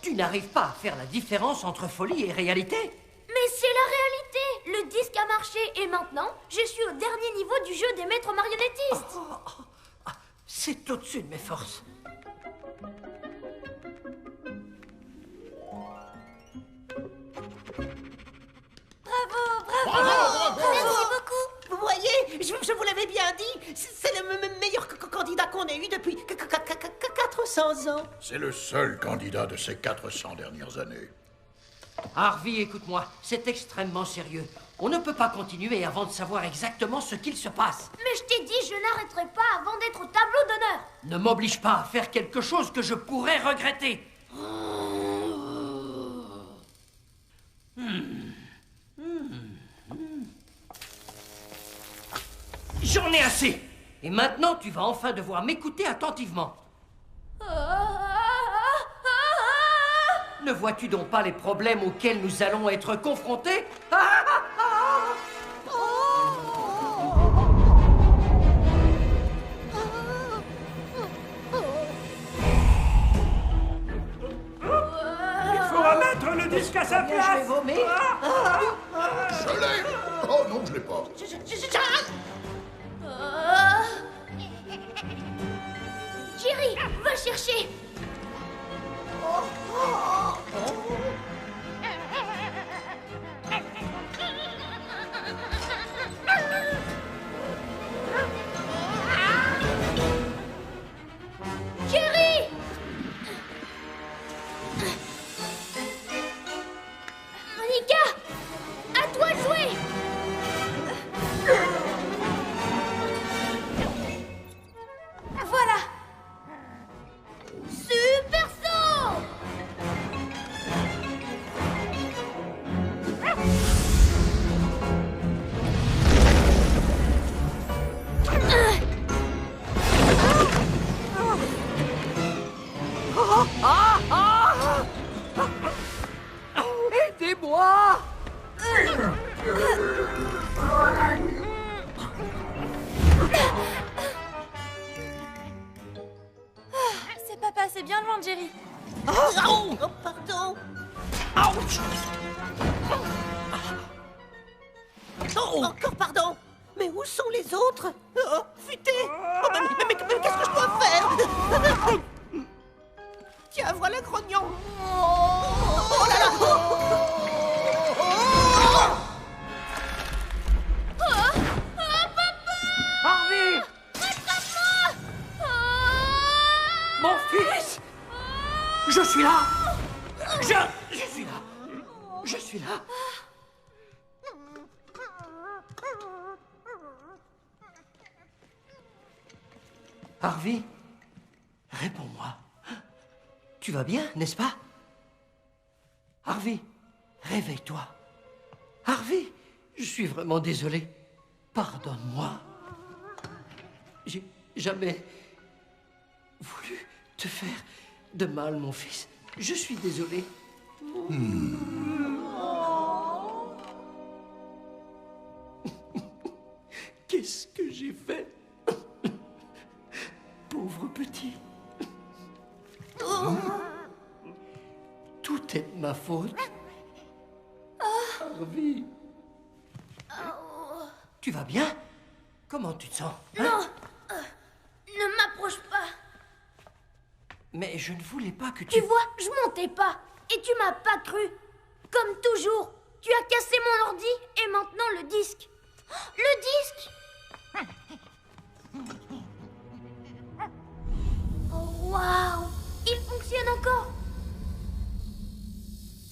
Speaker 2: Tu n'arrives pas à faire la différence entre folie et réalité?
Speaker 7: Mais c'est la réalité. Le disque a marché et maintenant, je suis au dernier niveau du jeu des maîtres marionnettistes.
Speaker 2: C'est au-dessus de mes forces.
Speaker 7: Bravo! Merci beaucoup.
Speaker 12: Vous voyez, je vous l'avais bien dit, c'est le meilleur candidat qu'on ait eu depuis 400 ans.
Speaker 3: C'est le seul candidat de ces 400 dernières années.
Speaker 2: Harvey, écoute-moi, c'est extrêmement sérieux. On ne peut pas continuer avant de savoir exactement ce qu'il se passe.
Speaker 7: Mais je t'ai dit, je n'arrêterai pas avant d'être au tableau d'honneur.
Speaker 2: Ne m'oblige pas à faire quelque chose que je pourrais regretter. J'en ai assez. Et maintenant, tu vas enfin devoir m'écouter attentivement. Ne vois-tu donc pas les problèmes auxquels nous allons être confrontés?
Speaker 1: Il faut remettre le disque à sa place.
Speaker 2: Je vais vomir.
Speaker 3: Je l'ai! Oh non, je l'ai pas.
Speaker 7: Jerry, va chercher. Jerry! Monica, à toi de jouer. Voilà. Super saut!
Speaker 2: Aidez-moi!
Speaker 4: C'est papa, c'est bien loin, Jerry.
Speaker 12: Oh, pardon. Oh, encore pardon. Mais où sont les autres? Oh, futé. Oh, mais qu'est-ce que je dois faire? Tiens, voilà grognon. Oh là là.
Speaker 2: Harvey! Mon fils! Je suis là! Je suis là! Je suis là! Harvey, réponds-moi. Tu vas bien, n'est-ce pas? Harvey, réveille-toi. Harvey, je suis vraiment désolé. Pardonne-moi. J'ai jamais voulu te faire de mal, mon fils. Je suis désolé. Qu'est-ce que j'ai fait? Pauvre petit. Tout est de ma faute. Harvey. Tu vas bien? Comment tu te sens?
Speaker 7: Non, ne m'approche pas.
Speaker 2: Mais je ne voulais pas que
Speaker 7: Tu vois, je montais pas. Et tu m'as pas cru. Comme toujours, tu as cassé mon ordi et maintenant le disque. Le disque! Oh, waouh! Il fonctionne fonctionne encore.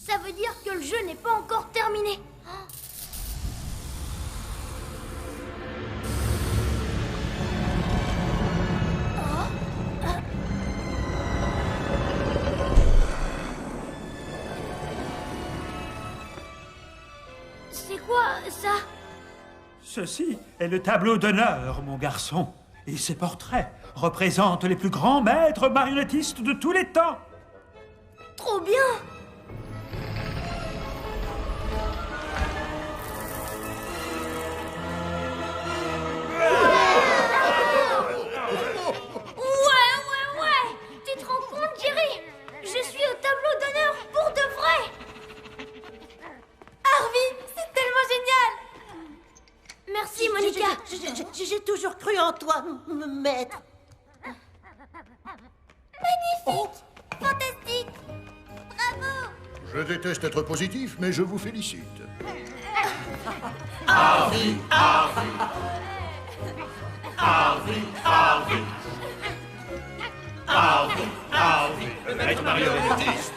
Speaker 7: Ça veut dire que le jeu n'est pas encore terminé. C'est quoi ça?
Speaker 1: Ceci est le tableau d'honneur, mon garçon. Et ces portraits représentent les plus grands maîtres marionnettistes de tous les temps.
Speaker 7: Trop bien! Ouais! Tu te rends compte, Jerry? Je suis au tableau d'honneur pour de vrai!
Speaker 4: Harvey, c'est tellement génial!
Speaker 7: Merci, Monica.
Speaker 12: J'ai toujours cru en toi, maître.
Speaker 4: Magnifique! Fantastique! Bravo!
Speaker 3: Je déteste être positif, mais je vous félicite.
Speaker 5: Harvey, Harvey. Harvey, Harvey. Harvey, Harvey, le maître marionnettiste.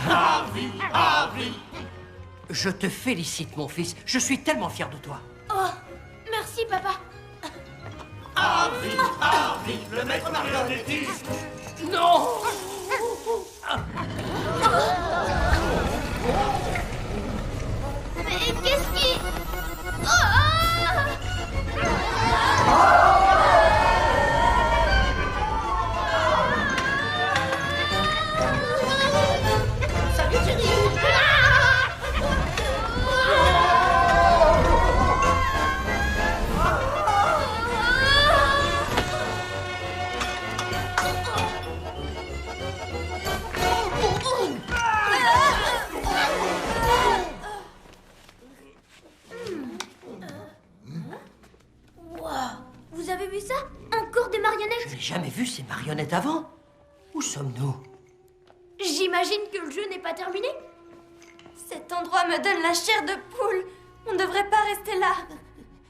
Speaker 2: Harvey,
Speaker 5: Harvey.
Speaker 2: Je te félicite, mon fils. Je suis tellement fier de toi.
Speaker 7: Oh, merci, papa.
Speaker 5: Harvey, Harvey, le maître marionnettiste.
Speaker 2: Non!
Speaker 7: Mais qu'est-ce qui...
Speaker 12: Salut, Jerry.
Speaker 7: Vous avez vu ça? Encore des marionnettes?
Speaker 2: Je n'ai jamais vu ces marionnettes avant. Où sommes-nous?
Speaker 7: J'imagine que le jeu n'est pas terminé.
Speaker 4: Cet endroit me donne la chair de poule. On ne devrait pas rester là.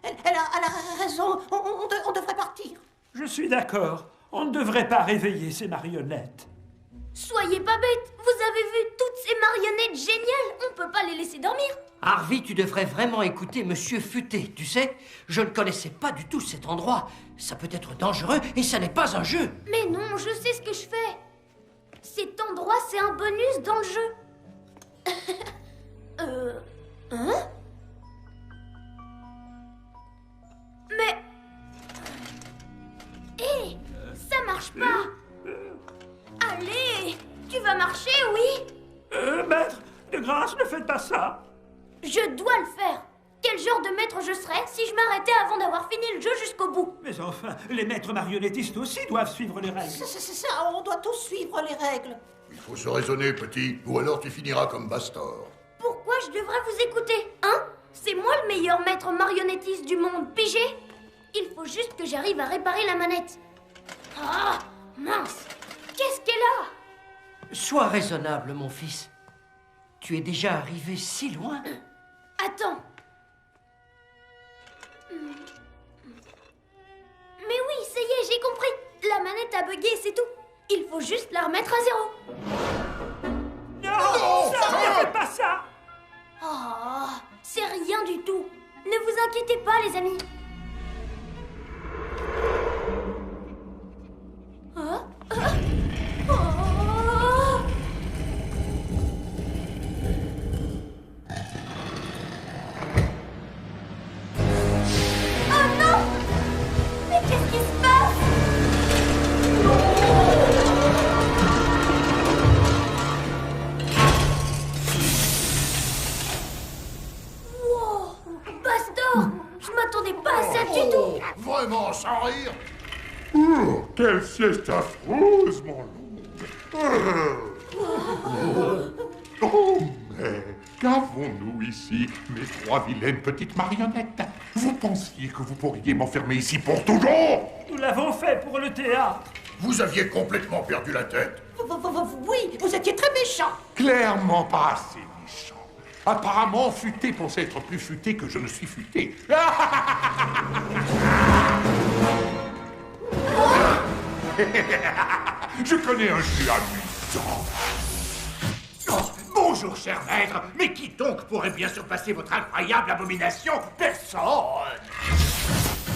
Speaker 12: Elle a raison. On devrait partir.
Speaker 1: Je suis d'accord. On ne devrait pas réveiller ces marionnettes.
Speaker 7: Soyez pas bêtes. Vous avez vu toutes ces marionnettes géniales. On peut pas les laisser dormir.
Speaker 2: Harvey, tu devrais vraiment écouter Monsieur Futé. Tu sais, je ne connaissais pas du tout cet endroit. Ça peut être dangereux et ça n'est pas un jeu.
Speaker 7: Mais non, je sais ce que je fais. Cet endroit, c'est un bonus dans le jeu. Hein? Mais... Hé, ça marche pas. Allez, tu vas marcher, oui?
Speaker 1: Maître, de grâce, ne faites pas ça.
Speaker 7: Je dois le faire. Quel genre de maître je serais si je m'arrêtais avant d'avoir fini le jeu jusqu'au bout?
Speaker 1: Mais enfin, les maîtres marionnettistes aussi doivent suivre les règles.
Speaker 12: C'est ça, on doit tous suivre les règles.
Speaker 3: Il faut se raisonner, petit, ou alors tu finiras comme Bastor.
Speaker 7: Pourquoi je devrais vous écouter, hein? C'est moi le meilleur maître marionnettiste du monde, pigé? Il faut juste que j'arrive à réparer la manette. Ah, mince. Qu'est-ce qu'elle a?
Speaker 2: Sois raisonnable, mon fils. Tu es déjà arrivé si loin.
Speaker 7: Attends. Mais oui, ça y est, j'ai compris. La manette a bugué, c'est tout. Il faut juste la remettre à zéro.
Speaker 1: Non, ça, ne faites pas ça.
Speaker 7: Oh, c'est rien du tout. Ne vous inquiétez pas, les amis. Hein? Oh! Oh non! Mais qu'est-ce qui se passe? Wow! Bastor! Je m'attendais pas à ça du tout!
Speaker 3: Vraiment, sans rire?
Speaker 6: Oh, quelle sieste affreuse, mon loup. Oh, mais qu'avons-nous ici, mes trois vilaines petites marionnettes? Vous pensiez que vous pourriez m'enfermer ici pour toujours?
Speaker 1: Nous l'avons fait pour le théâtre.
Speaker 3: Vous aviez complètement perdu la tête.
Speaker 12: Oui, vous étiez très méchant.
Speaker 6: Clairement pas assez méchant. Apparemment, Futé pensait être plus futé que je ne suis futé. Je connais un jeu amusant.
Speaker 5: Oh, bonjour, cher maître. Mais qui donc pourrait bien surpasser votre incroyable abomination? Personne.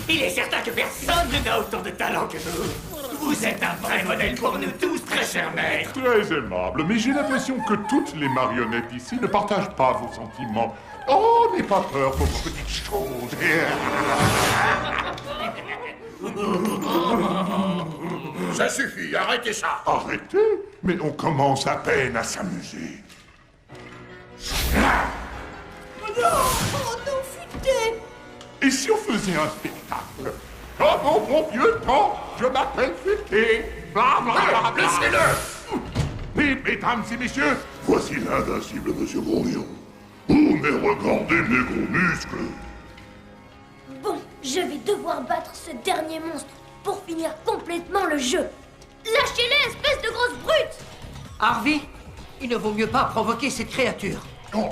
Speaker 5: Il est certain que personne n'a autant de talent que vous. Vous êtes un vrai modèle pour nous tous, très cher maître.
Speaker 6: Très aimable, mais j'ai l'impression que toutes les marionnettes ici ne partagent pas vos sentiments. Oh, n'aie pas peur pour vos petites choses.
Speaker 3: Ça suffit, arrêtez ça.
Speaker 6: Arrêtez? Mais on commence à peine à s'amuser.
Speaker 12: Oh non! Oh non, Futé!
Speaker 6: Et si on faisait un spectacle? Oh mon bon vieux temps, je m'appelle Futé. Bla bla bla bla.
Speaker 3: Laissez-le!
Speaker 6: Mais mesdames et messieurs,
Speaker 3: Voici l'invincible Monsieur Grognon. Oh, mais regardez mes gros muscles.
Speaker 7: Bon, je vais devoir battre ce dernier monstre pour finir complètement le jeu. Lâchez-les, espèce de grosse brute!
Speaker 2: Harvey, il ne vaut mieux pas provoquer cette créature.
Speaker 6: Oh,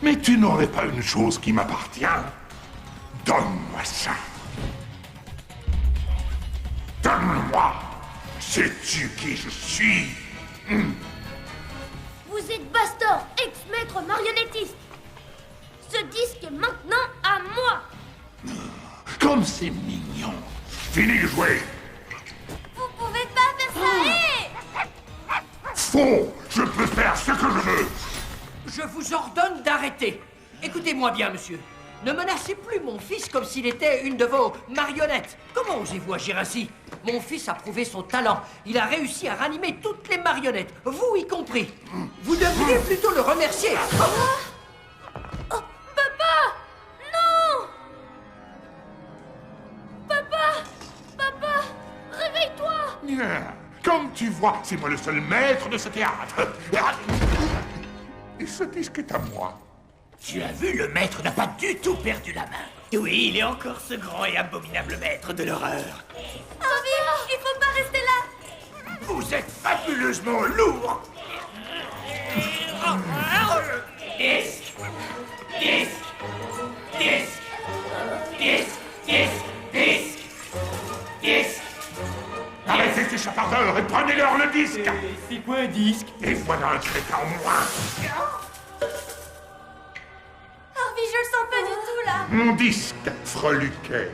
Speaker 6: mais tu n'aurais pas une chose qui m'appartient? Donne-moi ça. Donne-moi. Sais-tu qui je suis?
Speaker 7: Vous êtes Bastor, ex-maître marionnettiste. Ce disque est maintenant à moi.
Speaker 6: Comme c'est mignon. Fini de jouer.
Speaker 4: Vous pouvez pas faire ça, hé!
Speaker 6: Faux, je peux faire ce que je veux.
Speaker 2: Je vous ordonne d'arrêter. Écoutez-moi bien, monsieur. Ne menacez plus mon fils comme s'il était une de vos marionnettes. Comment osez-vous agir ainsi? Mon fils a prouvé son talent. Il a réussi à ranimer toutes les marionnettes, vous y compris. Vous devriez plutôt le remercier.
Speaker 7: Oh, papa! Non! Papa, réveille-toi!
Speaker 6: Bien. Comme tu vois, c'est moi le seul maître de ce théâtre. Et ce disque est à moi.
Speaker 5: Tu as vu, le maître n'a pas du tout perdu la main. Oui, il est encore ce grand et abominable maître de l'horreur.
Speaker 4: Harvey, il faut pas rester là!
Speaker 5: Vous êtes fabuleusement lourd. Disque, disque, disque, disque, disque, disque, disque.
Speaker 6: Arrêtez ces chapardeurs et prenez-leur le disque.
Speaker 13: C'est quoi un disque?
Speaker 6: Et voilà un crétin en moins.
Speaker 4: Harvey, je le sens pas du tout, là!
Speaker 6: Mon disque, freluquet.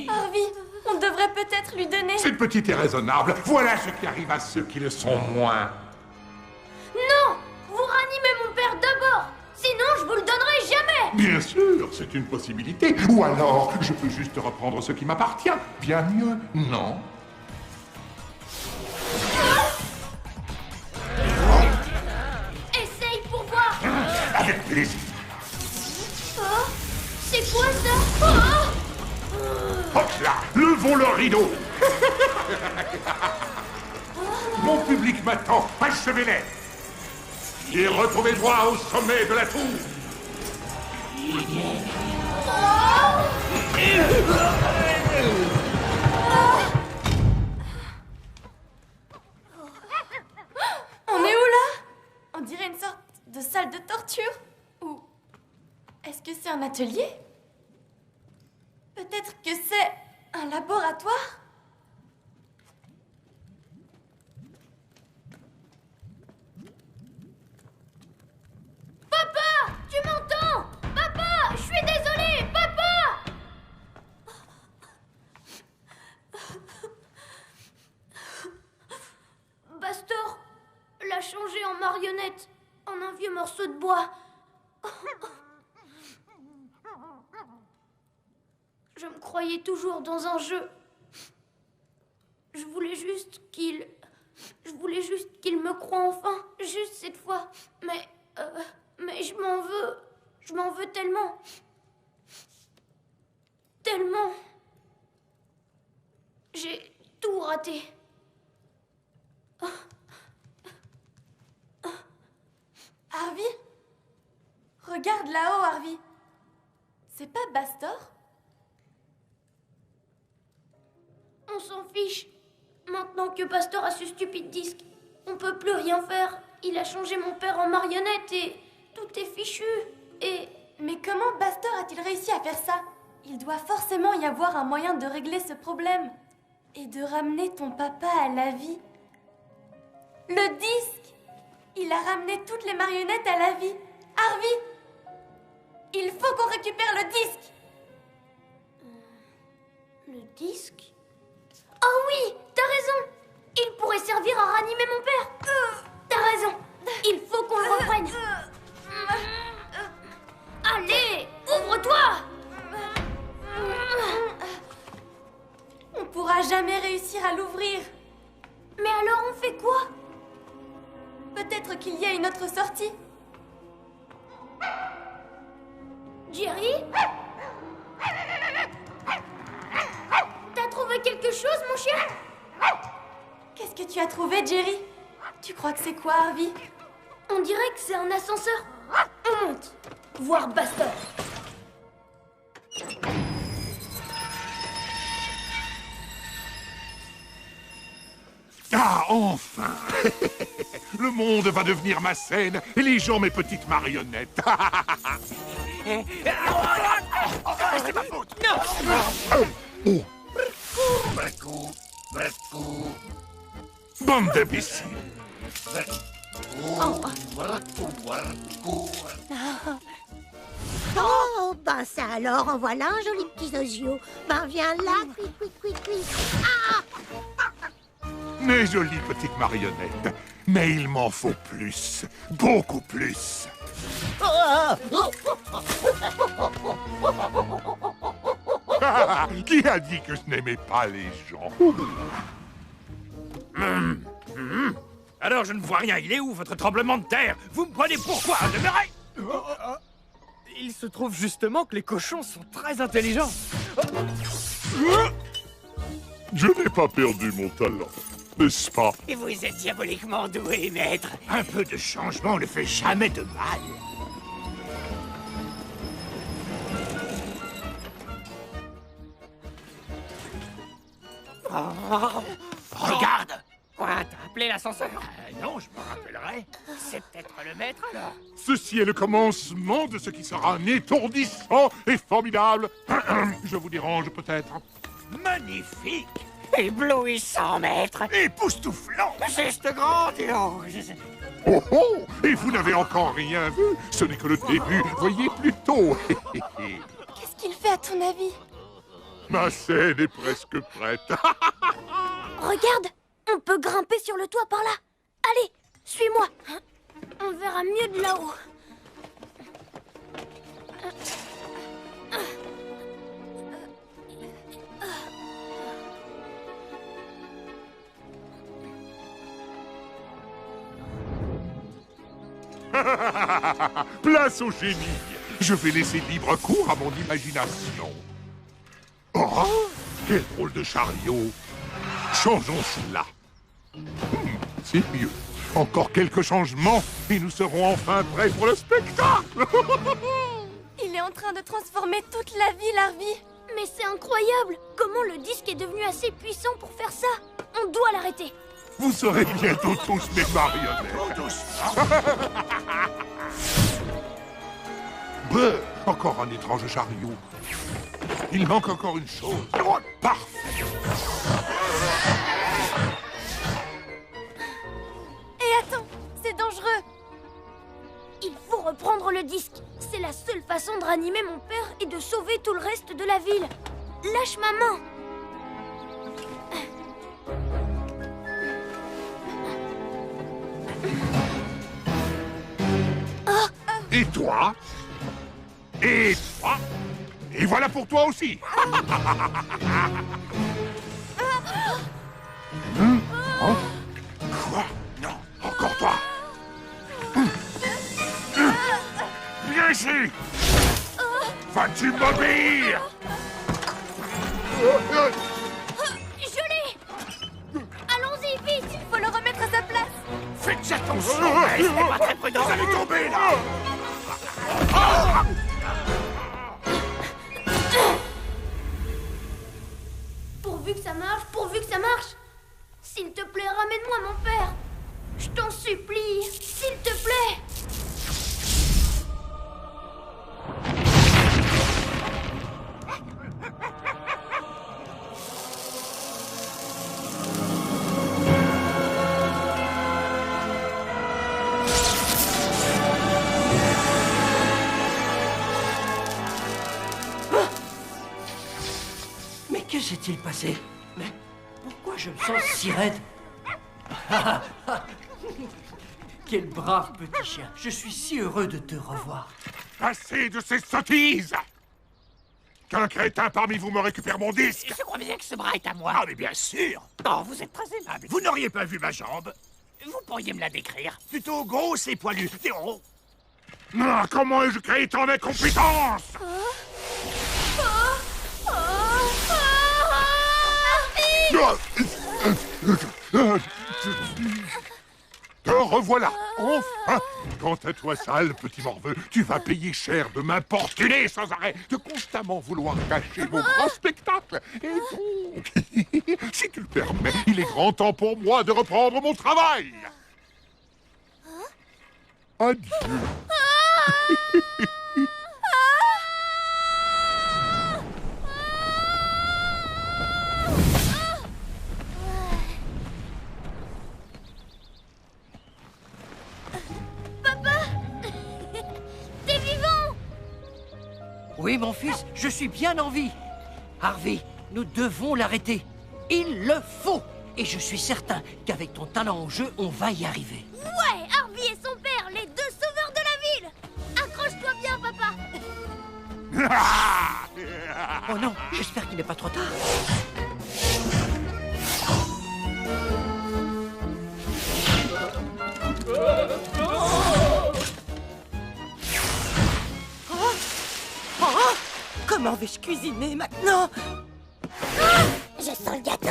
Speaker 4: Harvey, on devrait peut-être lui donner...
Speaker 6: C'est petit et raisonnable. Voilà ce qui arrive à ceux qui le sont moins.
Speaker 7: Non! Vous ranimez mon père d'abord! Sinon, je vous le donnerai jamais!
Speaker 6: Bien sûr, c'est une possibilité. Ou alors, je peux juste reprendre ce qui m'appartient. Bien mieux, non?
Speaker 7: Essaye pour voir!
Speaker 6: Avec plaisir.
Speaker 7: Oh, c'est quoi ça? Oh!
Speaker 6: Hop là, levons le rideau. Mon public m'attend, achevez-les. Et retrouvez droit au sommet de la tour.
Speaker 4: On est où, là? On dirait une sorte de salle de torture. Ou... est-ce que c'est un atelier? Peut-être que c'est un laboratoire?
Speaker 7: Papa! Tu m'entends? Papa! Je suis désolée! Papa! Bastor l'a changé en marionnette, en un vieux morceau de bois. Je me croyais toujours dans un jeu. Je voulais juste qu'il me croie enfin, juste cette fois. Mais je m'en veux. Je m'en veux tellement. Tellement. J'ai tout raté.
Speaker 4: Harvey? Regarde là-haut, Harvey. C'est pas Bastor?
Speaker 7: On s'en fiche. Maintenant que Pastor a ce stupide disque, on peut plus rien faire. Il a changé mon père en marionnette et tout est fichu. Et...
Speaker 4: mais comment Bastor l'inventeur a-t-il réussi à faire ça? Il doit forcément y avoir un moyen de régler ce problème. Et de ramener ton papa à la vie. Le disque! Il a ramené toutes les marionnettes à la vie. Harvey! Il faut qu'on récupère le disque!
Speaker 7: Le disque? Oh oui, t'as raison! Il pourrait servir à ranimer mon père! T'as raison! Il faut qu'on le reprenne! Allez, ouvre-toi!
Speaker 4: On pourra jamais réussir à l'ouvrir.
Speaker 7: Mais alors on fait quoi?
Speaker 4: Peut-être qu'il y a une autre sortie.
Speaker 7: Jerry? T'as trouvé quelque chose, mon chien?
Speaker 4: Qu'est-ce que tu as trouvé, Jerry? Tu crois que c'est quoi, Harvey?
Speaker 7: On dirait que c'est un ascenseur. On monte. Voir Buster.
Speaker 6: Ah, enfin! Le monde va devenir ma scène et les gens mes petites marionnettes.
Speaker 5: C'est ma faute!
Speaker 6: Bande d'imbéciles!
Speaker 12: Oh, ben ça alors, en voilà un joli petit Zozio. Ben viens là, cui. Ah!
Speaker 6: Mes jolies petites marionnettes. Mais il m'en faut plus. Beaucoup plus. Qui a dit que je n'aimais pas les gens?
Speaker 8: Alors je ne vois rien. Il est où, votre tremblement de terre? Vous me prenez pour quoi? Demeurez!
Speaker 10: Il se trouve justement que les cochons sont très intelligents.
Speaker 6: Je n'ai pas perdu mon talent, n'est-ce pas?
Speaker 5: Et vous êtes diaboliquement doué, maître. Un peu de changement ne fait jamais de mal. Regarde!
Speaker 2: Quoi, t'as appelé l'ascenseur?
Speaker 5: Non, je me rappellerai. C'est peut-être le maître, alors.
Speaker 6: Ceci est le commencement de ce qui sera un étourdissant et formidable. Je vous dérange peut-être?
Speaker 5: Magnifique!
Speaker 2: Éblouissant, maître.
Speaker 5: Époustouflant!
Speaker 2: Juste grandiose.
Speaker 6: Oh oh! Et vous n'avez encore rien vu? Ce n'est que le début. Voyez plutôt.
Speaker 4: Qu'est-ce qu'il fait à ton avis?
Speaker 6: Ma scène est presque prête.
Speaker 7: Regarde, on peut grimper sur le toit par là. Allez, suis-moi. On verra mieux de là-haut.
Speaker 6: Place au génie. Je vais laisser libre cours à mon imagination. Oh, quel drôle de chariot. Changeons cela. C'est mieux. Encore quelques changements et nous serons enfin prêts pour le spectacle.
Speaker 4: Il est en train de transformer toute la ville, Harvey.
Speaker 7: Mais c'est incroyable. Comment le disque est devenu assez puissant pour faire ça? On doit l'arrêter.
Speaker 6: Vous serez bientôt tous mes marionnettes. Brr, encore un étrange chariot. Il manque encore une chose. Oh, parfait.
Speaker 4: Et attends, c'est dangereux.
Speaker 7: Il faut reprendre le disque. C'est la seule façon de ranimer mon père et de sauver tout le reste de la ville. Lâche ma main.
Speaker 6: Et toi? Et toi? Et voilà pour toi aussi. Oh. Quoi? Non, encore toi. Viens ici. Vas-tu m'obéir?
Speaker 7: Je l'ai. Allons-y, vite.
Speaker 4: Il faut le remettre à sa place.
Speaker 5: Faites attention, mais ce n'est pas très prudent. Vous allez tomber, là.
Speaker 7: Pourvu que ça marche. S'il te plaît, ramène-moi mon père. Je t'en supplie, s'il te plaît.
Speaker 2: Que s'est-il passé? Mais pourquoi je me sens si raide? Quel brave petit chien. Je suis si heureux de te revoir.
Speaker 6: Assez de ces sottises! Qu'un crétin parmi vous me récupère mon disque!
Speaker 5: Je crois bien que ce bras est à moi.
Speaker 8: Ah, mais bien sûr!
Speaker 5: Oh, vous êtes très aimable.
Speaker 8: Vous n'auriez pas vu ma jambe?
Speaker 5: Vous pourriez me la décrire?
Speaker 8: Plutôt grosse et poilue.
Speaker 6: Ah, comment ai-je créé tant d'incompétence? Te revoilà, enfin! Quant à toi, sale petit morveux, tu vas payer cher de m'importuner sans arrêt, de constamment vouloir cacher mon grand spectacle. Et donc, si tu le permets, il est grand temps pour moi de reprendre mon travail. Adieu.
Speaker 7: T'es vivant?
Speaker 2: Oui, mon fils, je suis bien en vie. Harvey, nous devons l'arrêter. Il le faut. Et je suis certain qu'avec ton talent en jeu, on va y arriver.
Speaker 7: Ouais, Harvey et son père, les deux sauveurs de la ville. Accroche-toi bien, papa.
Speaker 2: Oh non, j'espère qu'il n'est pas trop tard.
Speaker 9: Comment vais-je cuisiner maintenant?
Speaker 7: Je sens le gâteau.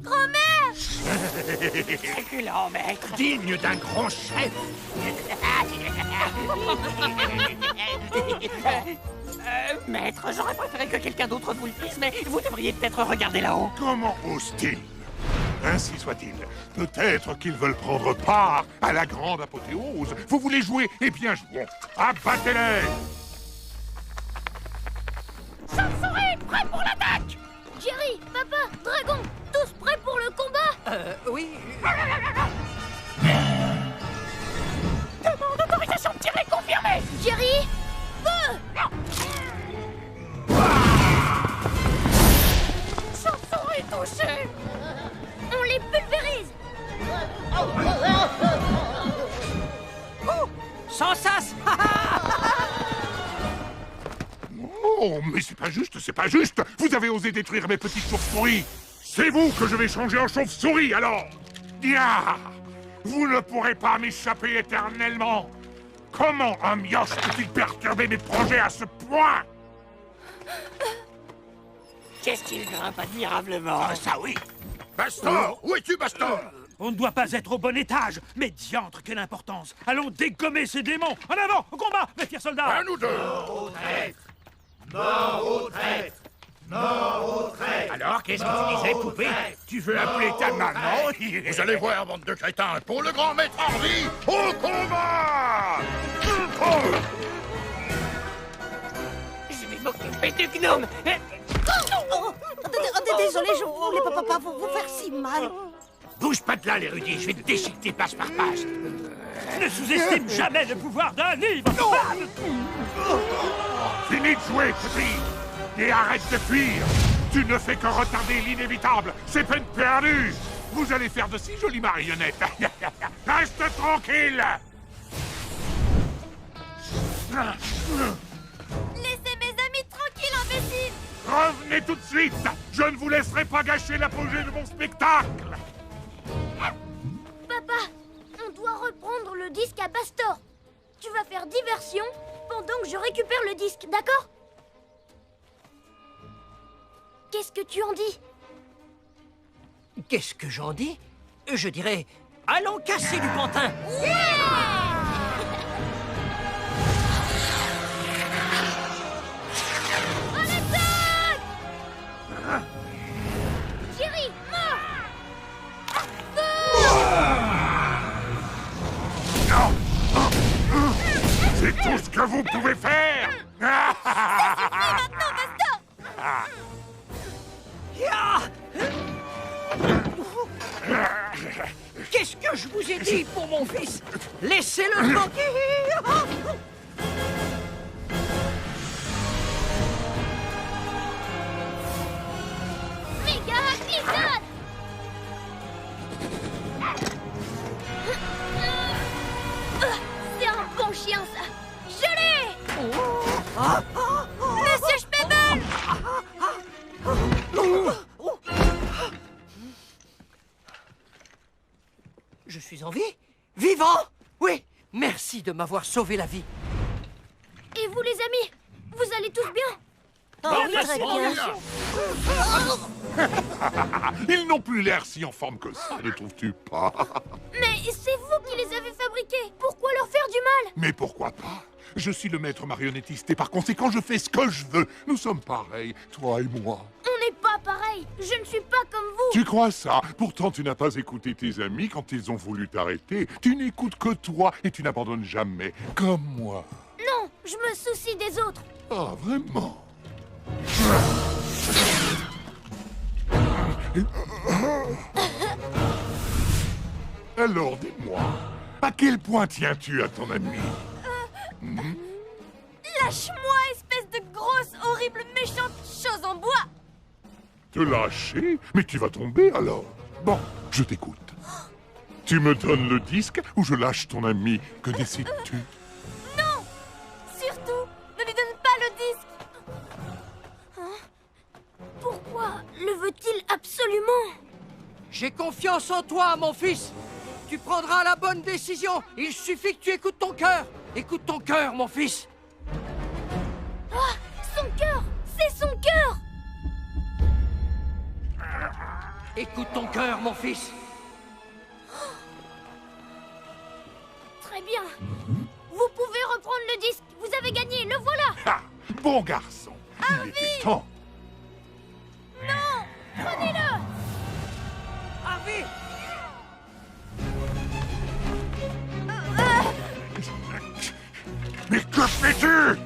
Speaker 7: Grand-mère!
Speaker 5: Truculent, maître.
Speaker 8: Digne d'un grand chef.
Speaker 5: Maître, j'aurais préféré que quelqu'un d'autre vous le dise, mais vous devriez peut-être regarder là-haut.
Speaker 6: Comment ose-t-il? Ainsi soit-il. Peut-être qu'ils veulent prendre part à la grande apothéose. Vous voulez jouer? Eh bien, jouons. Abattez-les!
Speaker 7: Chauve-souris, prêt pour l'attaque! Jerry, papa, dragon, tous prêts pour le combat?
Speaker 2: Oui.
Speaker 5: Demande autorisation de tirer confirmée!
Speaker 7: Jerry, feu!
Speaker 5: Chauve-souris touchée!
Speaker 7: On les pulvérise!
Speaker 2: Oh, sans sas!
Speaker 6: Oh, mais c'est pas juste, c'est pas juste! Vous avez osé détruire mes petites chauves-souris! C'est vous que je vais changer en chauve-souris, alors! Bien! Vous ne pourrez pas m'échapper éternellement! Comment un mioche peut-il perturber mes projets à ce point?
Speaker 5: Qu'est-ce qu'il grimpe admirablement?
Speaker 8: Ah, ça oui. Bastor! Où es-tu, Bastor? On ne doit pas être au bon étage, mais diantre, quelle importance! Allons dégommer ces démons! En avant, au combat, mes fiers soldats!
Speaker 3: À nous deux!
Speaker 5: Mort au traître!
Speaker 3: Mort au traître! Mort au traître!
Speaker 8: Alors, qu'est-ce que tu disais, poupée? Tu veux appeler ta maman?
Speaker 3: Vous allez voir, bande de crétins, pour le grand maître Harvey, au combat!
Speaker 5: Je vais m'occuper du gnome!
Speaker 12: Désolé, je voulais pas vous faire si mal.
Speaker 8: Bouge pas de là, l'érudit, je vais te déchiqueter page par page. Ne sous-estime jamais le pouvoir d'un livre!
Speaker 6: Finis de jouer, petit! Et arrête de fuir! Tu ne fais que retarder l'inévitable! C'est peine perdue! Vous allez faire de si jolies marionnettes! Reste tranquille!
Speaker 4: Laissez mes amis tranquilles, imbéciles!
Speaker 6: Revenez tout de suite! Je ne vous laisserai pas gâcher l'apogée de mon spectacle!
Speaker 7: Papa, on doit reprendre le disque à Bastor. Tu vas faire diversion pendant que je récupère le disque, d'accord? Qu'est-ce que tu en dis?
Speaker 2: Qu'est-ce que j'en dis? Je dirais, allons casser du pantin!
Speaker 7: Jerry, mort!
Speaker 6: C'est tout ce que vous pouvez faire!
Speaker 4: Maintenant, Bastor!
Speaker 2: Qu'est-ce que je vous ai dit pour mon fils? Laissez-le tranquille!
Speaker 7: Monsieur Spebel!
Speaker 2: Je suis en vie? Vivant? Oui. Merci de m'avoir sauvé la vie.
Speaker 7: Et vous, les amis? Vous allez tous bien?
Speaker 6: Très bien. Ils n'ont plus l'air si en forme que ça, ne trouves-tu pas?
Speaker 7: Mais c'est vous qui les avez fabriqués. Pourquoi leur faire du mal?
Speaker 6: Mais pourquoi pas? Je suis le maître marionnettiste et par conséquent, je fais ce que je veux. Nous sommes pareils, toi et moi.
Speaker 7: On n'est pas pareil. Je ne suis pas comme vous.
Speaker 6: Tu crois ça? Pourtant, tu n'as pas écouté tes amis quand ils ont voulu t'arrêter. Tu n'écoutes que toi et tu n'abandonnes jamais, comme moi.
Speaker 7: Non, je me soucie des autres.
Speaker 6: Ah, vraiment? Alors, dis-moi, à quel point tiens-tu à ton ami?
Speaker 4: Lâche-moi, espèce de grosse, horrible, méchante chose en bois!
Speaker 6: Te lâcher? Mais tu vas tomber alors. Bon, je t'écoute. Tu me donnes le disque ou je lâche ton ami? Que décides-tu?
Speaker 4: Non! Surtout, ne lui donne pas le disque!
Speaker 7: Pourquoi le veut-il absolument?
Speaker 2: J'ai confiance en toi, mon fils. Tu prendras la bonne décision. Il suffit que tu écoutes ton cœur. Écoute ton cœur, mon fils.
Speaker 7: Ah, son cœur! C'est son cœur!
Speaker 2: Écoute ton cœur, mon fils.
Speaker 7: Très bien. Vous pouvez reprendre le disque. Vous avez gagné, le voilà.
Speaker 6: Ah, bon garçon. Il était temps.
Speaker 7: Non! Prenez-le!
Speaker 2: Harvey!
Speaker 6: Mais que fais-tu?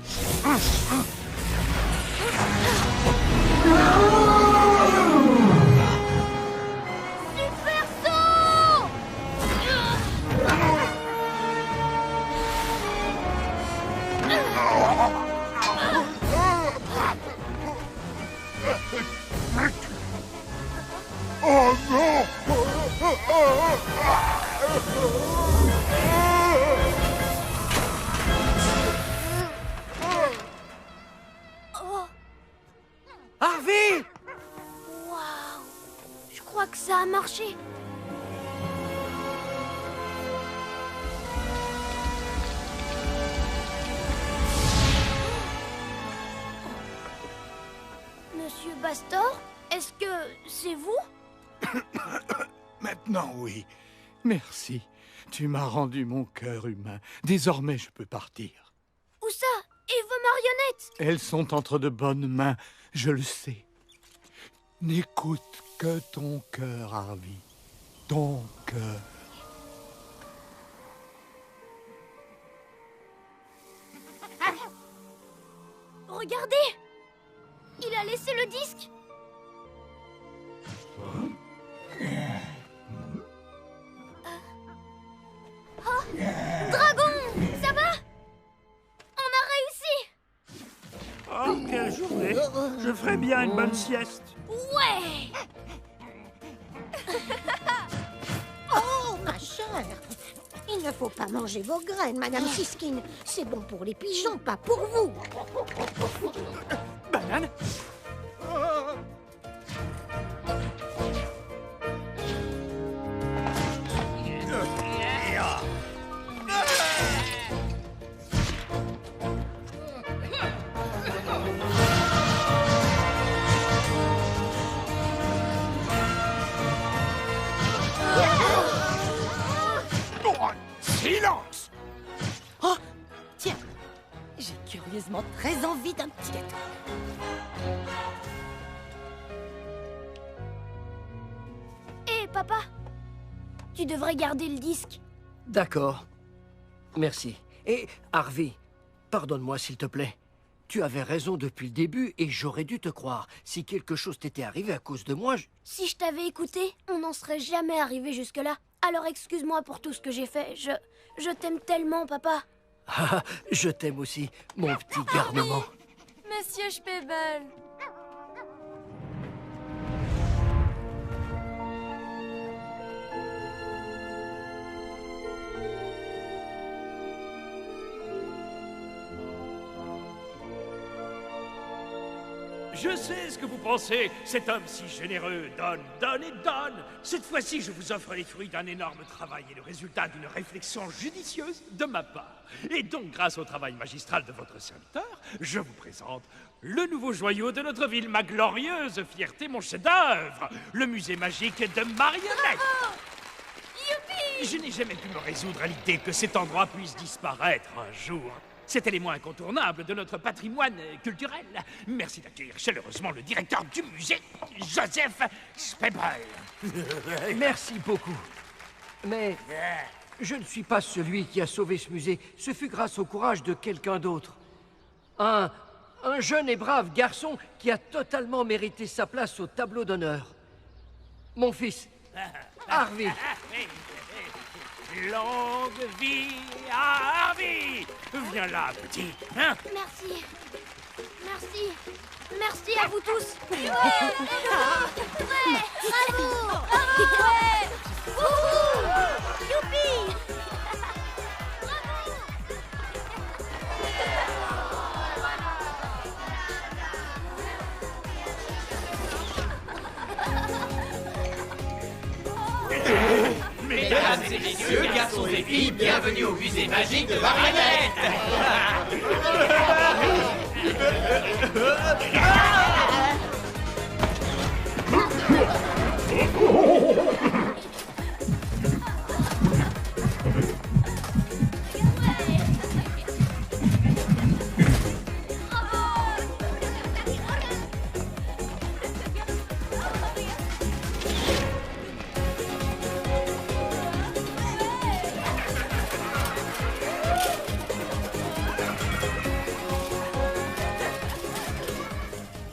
Speaker 7: Super saut!
Speaker 6: Oh non!
Speaker 7: Oh,
Speaker 2: Harvey!
Speaker 7: waouh! Je crois que ça a marché. Monsieur Bastor, est-ce que c'est vous?
Speaker 11: Maintenant, oui. Merci. Tu m'as rendu mon cœur humain. Désormais, je peux partir.
Speaker 7: Où ça? Et vos marionnettes?
Speaker 11: Elles sont entre de bonnes mains, je le sais. N'écoute que ton cœur, Harvey. Ton cœur.
Speaker 7: Regardez! Il a laissé le disque. Oh, Dragon! Ça va? On a réussi!
Speaker 1: Oh, quelle journée! Je ferais bien une bonne sieste.
Speaker 7: Ouais!
Speaker 12: Oh, ma chère! Il ne faut pas manger vos graines, Madame Siskin. C'est bon pour les pigeons, pas pour vous.
Speaker 1: Banane?
Speaker 8: Silence!
Speaker 9: Oh, tiens, j'ai curieusement très envie d'un petit gâteau.
Speaker 7: Hé, papa! Tu devrais garder le disque.
Speaker 2: D'accord. Merci. Et Harvey, pardonne-moi s'il te plaît. Tu avais raison depuis le début et j'aurais dû te croire. Si quelque chose t'était arrivé à cause de moi,
Speaker 7: Si je t'avais écouté, on n'en serait jamais arrivé jusque-là. Alors excuse-moi pour tout ce que j'ai fait. Je t'aime tellement, papa.
Speaker 2: Ah, je t'aime aussi, mon petit garnement.
Speaker 4: Monsieur Spebel!
Speaker 8: Je sais ce que vous pensez. Cet homme si généreux donne, donne et donne. Cette fois-ci, je vous offre les fruits d'un énorme travail et le résultat d'une réflexion judicieuse de ma part. Et donc, grâce au travail magistral de votre serviteur, je vous présente le nouveau joyau de notre ville, ma glorieuse fierté, mon chef-d'œuvre, le musée magique de marionnettes. Je n'ai jamais pu me résoudre à l'idée que cet endroit puisse disparaître un jour. C'est l'élément incontournable de notre patrimoine culturel. Merci d'accueillir chaleureusement le directeur du musée, Joseph Spebel.
Speaker 2: Merci beaucoup. Mais je ne suis pas celui qui a sauvé ce musée. Ce fut grâce au courage de quelqu'un d'autre. Un jeune et brave garçon qui a totalement mérité sa place au tableau d'honneur. Mon fils, Harvey.
Speaker 8: Longue vie à Harvey! Viens là, petit, hein?
Speaker 7: Merci. Merci. Merci à vous tous. Ouais, bravo. Ouais. Wouhou. Youpi.
Speaker 5: Mesdames et messieurs, garçons et filles, bienvenue au musée magique de marionnettes.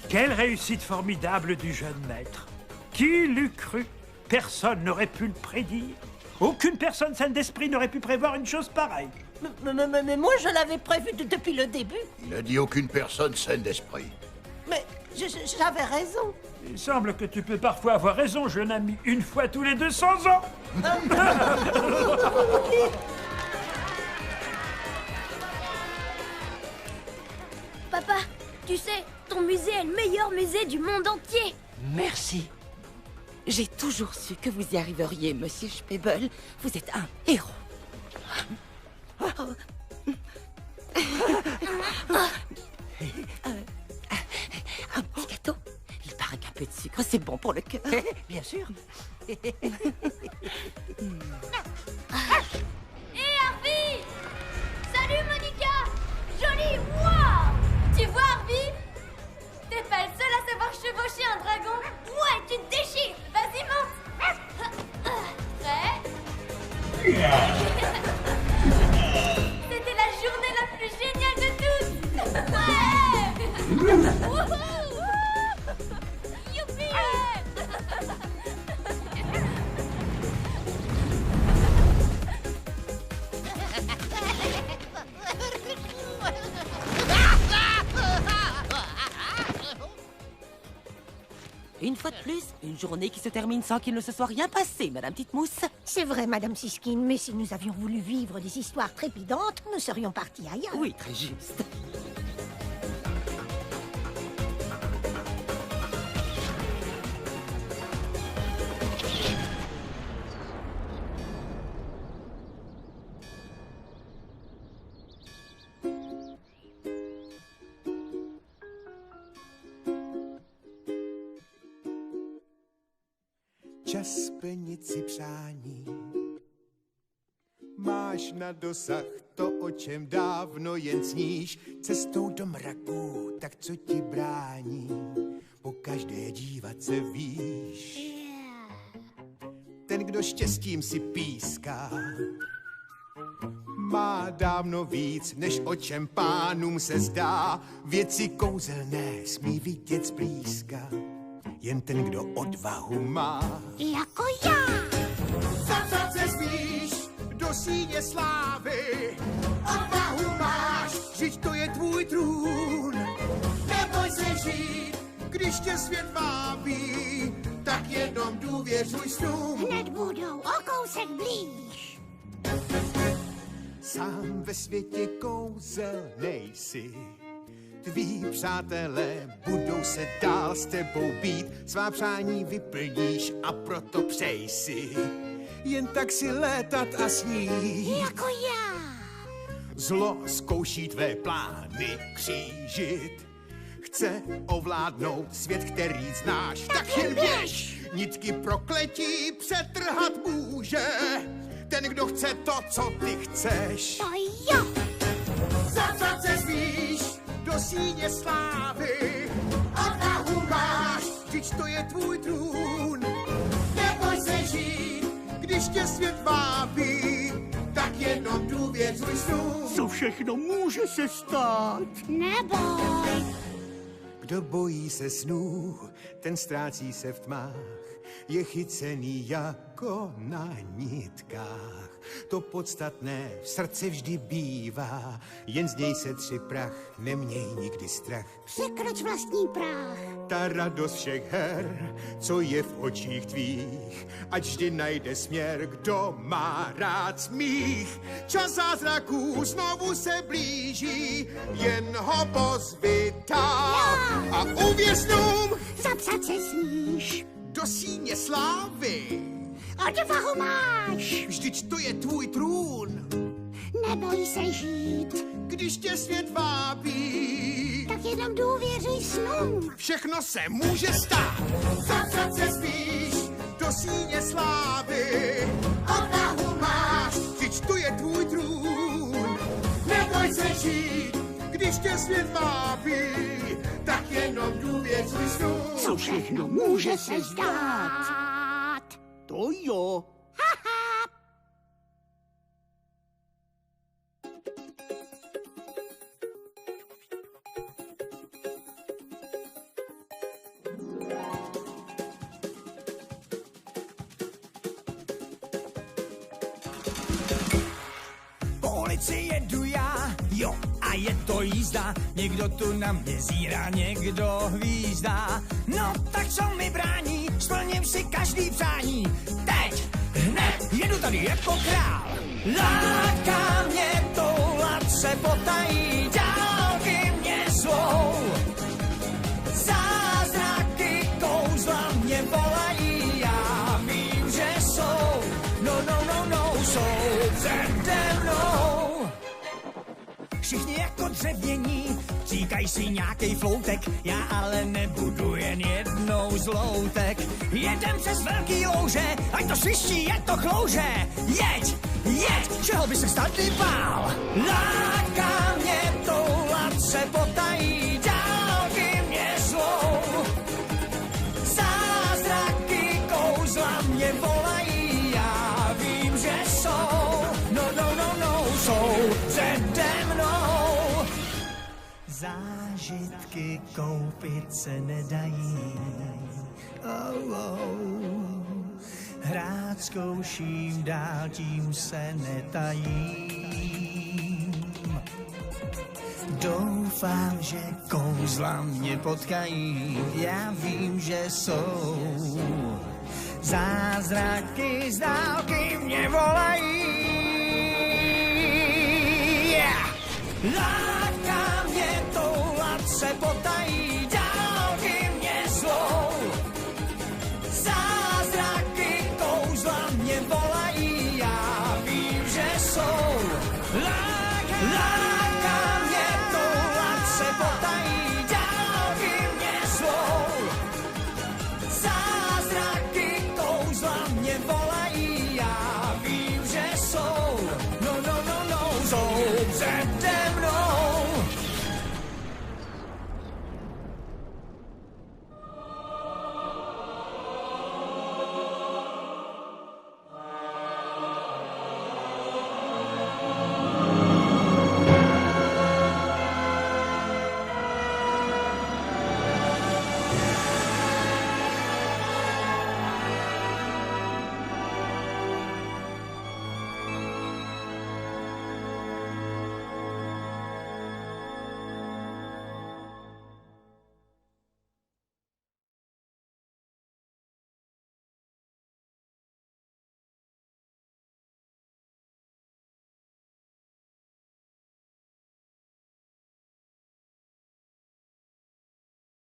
Speaker 1: Quelle réussite formidable du jeune maître. Qui l'eût cru? Personne n'aurait pu le prédire. Aucune personne saine d'esprit n'aurait pu prévoir une chose pareille.
Speaker 12: Mais moi, je l'avais prévu depuis le début.
Speaker 3: Il a dit aucune personne saine d'esprit.
Speaker 12: Mais j'avais raison.
Speaker 1: Il semble que tu peux parfois avoir raison, jeune ami, une fois tous les 200 ans.
Speaker 7: Papa, tu sais, ton musée est le meilleur musée du monde entier.
Speaker 2: Merci.
Speaker 9: J'ai toujours su que vous y arriveriez, monsieur Spebel. Vous êtes un héros. Un petit gâteau. Il paraît qu'un peu de sucre, c'est bon pour le cœur.
Speaker 2: Bien sûr.
Speaker 7: Hé, Harvey! Salut, Monica! Joli! Wow! Tu vois, Harvey? T'es pas le seul à savoir chevaucher un dragon. Ouais, tu te déchires! Vas-y, monte! Prêt? C'était la journée la plus géniale de toutes! Ouais! Wouhou! Youpi!
Speaker 9: Une fois de plus, une journée qui se termine sans qu'il ne se soit rien passé, Madame Titmousse.
Speaker 14: C'est vrai, Madame Siskin, mais si nous avions voulu vivre des histoires trépidantes, nous serions partis ailleurs.
Speaker 9: Oui, très juste.
Speaker 15: Čas splnit si přání. Máš na dosah to, o čem dávno jen sníš. Cestou do mraku, tak co ti brání? Po každé dívat se víš. Ten, kdo štěstím si píská, má dávno víc, než o čem pánům se zdá. Věci kouzelné smí vidět zblízka. Jen ten, kdo odvahu má.
Speaker 14: Jako já!
Speaker 15: Zapsat se smíš do síně slávy. Odvahu máš, žít to je tvůj trůn. Neboj se žít, když tě svět vábí. Tak jenom důvěřuj snům.
Speaker 14: Hned budou o kousek blíž.
Speaker 15: Sám ve světě kouzel nejsi. tví přátelé budou se dál s tebou být. Svá přání vyplníš a proto přej si jen tak si létat a snít.
Speaker 14: Jako já.
Speaker 15: Zlo zkouší tvé plány křížit. Chce ovládnout svět, který znáš. Tak jen běž! Nitky prokletí přetrhat může ten, kdo chce to, co ty chceš.
Speaker 14: To jo!
Speaker 15: Zapřát se smíš do síně slávy. Odvahu máš, vždyť to je tvůj trůn. Neboj se žít, když tě svět vábí. Tak jenom důvěřuj snům.
Speaker 11: Co všechno může se stát?
Speaker 14: Neboj.
Speaker 15: Kdo bojí se snů, ten ztrácí se v tmách. Je chycený jako na nitkách. To podstatné v srdci vždy bývá. Jen z něj se tři prach, neměj nikdy strach.
Speaker 14: Překroč vlastní práh.
Speaker 15: Ta radost všech her, co je v očích tvých, ať vždy najde směr, kdo má rád smích. Čas zázraků znovu se blíží, jen ho pozbytá. A uvěř snům,
Speaker 14: zapsat se smíš
Speaker 15: do síně slávy.
Speaker 14: Odvahu máš,
Speaker 15: vždyť to je tvůj trůn.
Speaker 14: Neboj se žít,
Speaker 15: když tě svět vábí.
Speaker 14: tak jenom důvěřuj snům.
Speaker 15: Všechno se může stát. Zapsat se spíš do síně slávy. Odvahu máš, vždyť to je tvůj trůn. Neboj se žít, když tě svět vábí. Tak jenom důvěřuj snům.
Speaker 11: Co všechno může se zdát? To jo.
Speaker 16: Po ulici jedu já, jo, a je to jízda. Někdo tu na mě zírá, někdo hvízdá. No tak co mi brání, splním si každý přání. Teď, hned, jedu tady jako král. Láká mě toulat se potají, dálky mě zvou. Zázraky kouzla mě volají, já vím, že jsou. No, jsou přede mnou. Všichni jako dřevění, říkají si nějakej floutek, já ale nebudu jen jednou z loutek. Jedem přes velký louže, ať to sviští, ať to klouže. Jeď, čeho by se stát bál. Láká mě toulat se potají, dálky mě zvou. Zázraky kouzla mě volají, já vím, že jsou. No, jsou přede mnou. Zážitky koupit se nedají. Hrát zkouším, dál tím se netajím. Doufám, že kouzla mě potkají, já vím, že jsou. Zázraky z dálky mě volají. Láká mě toulat se potají.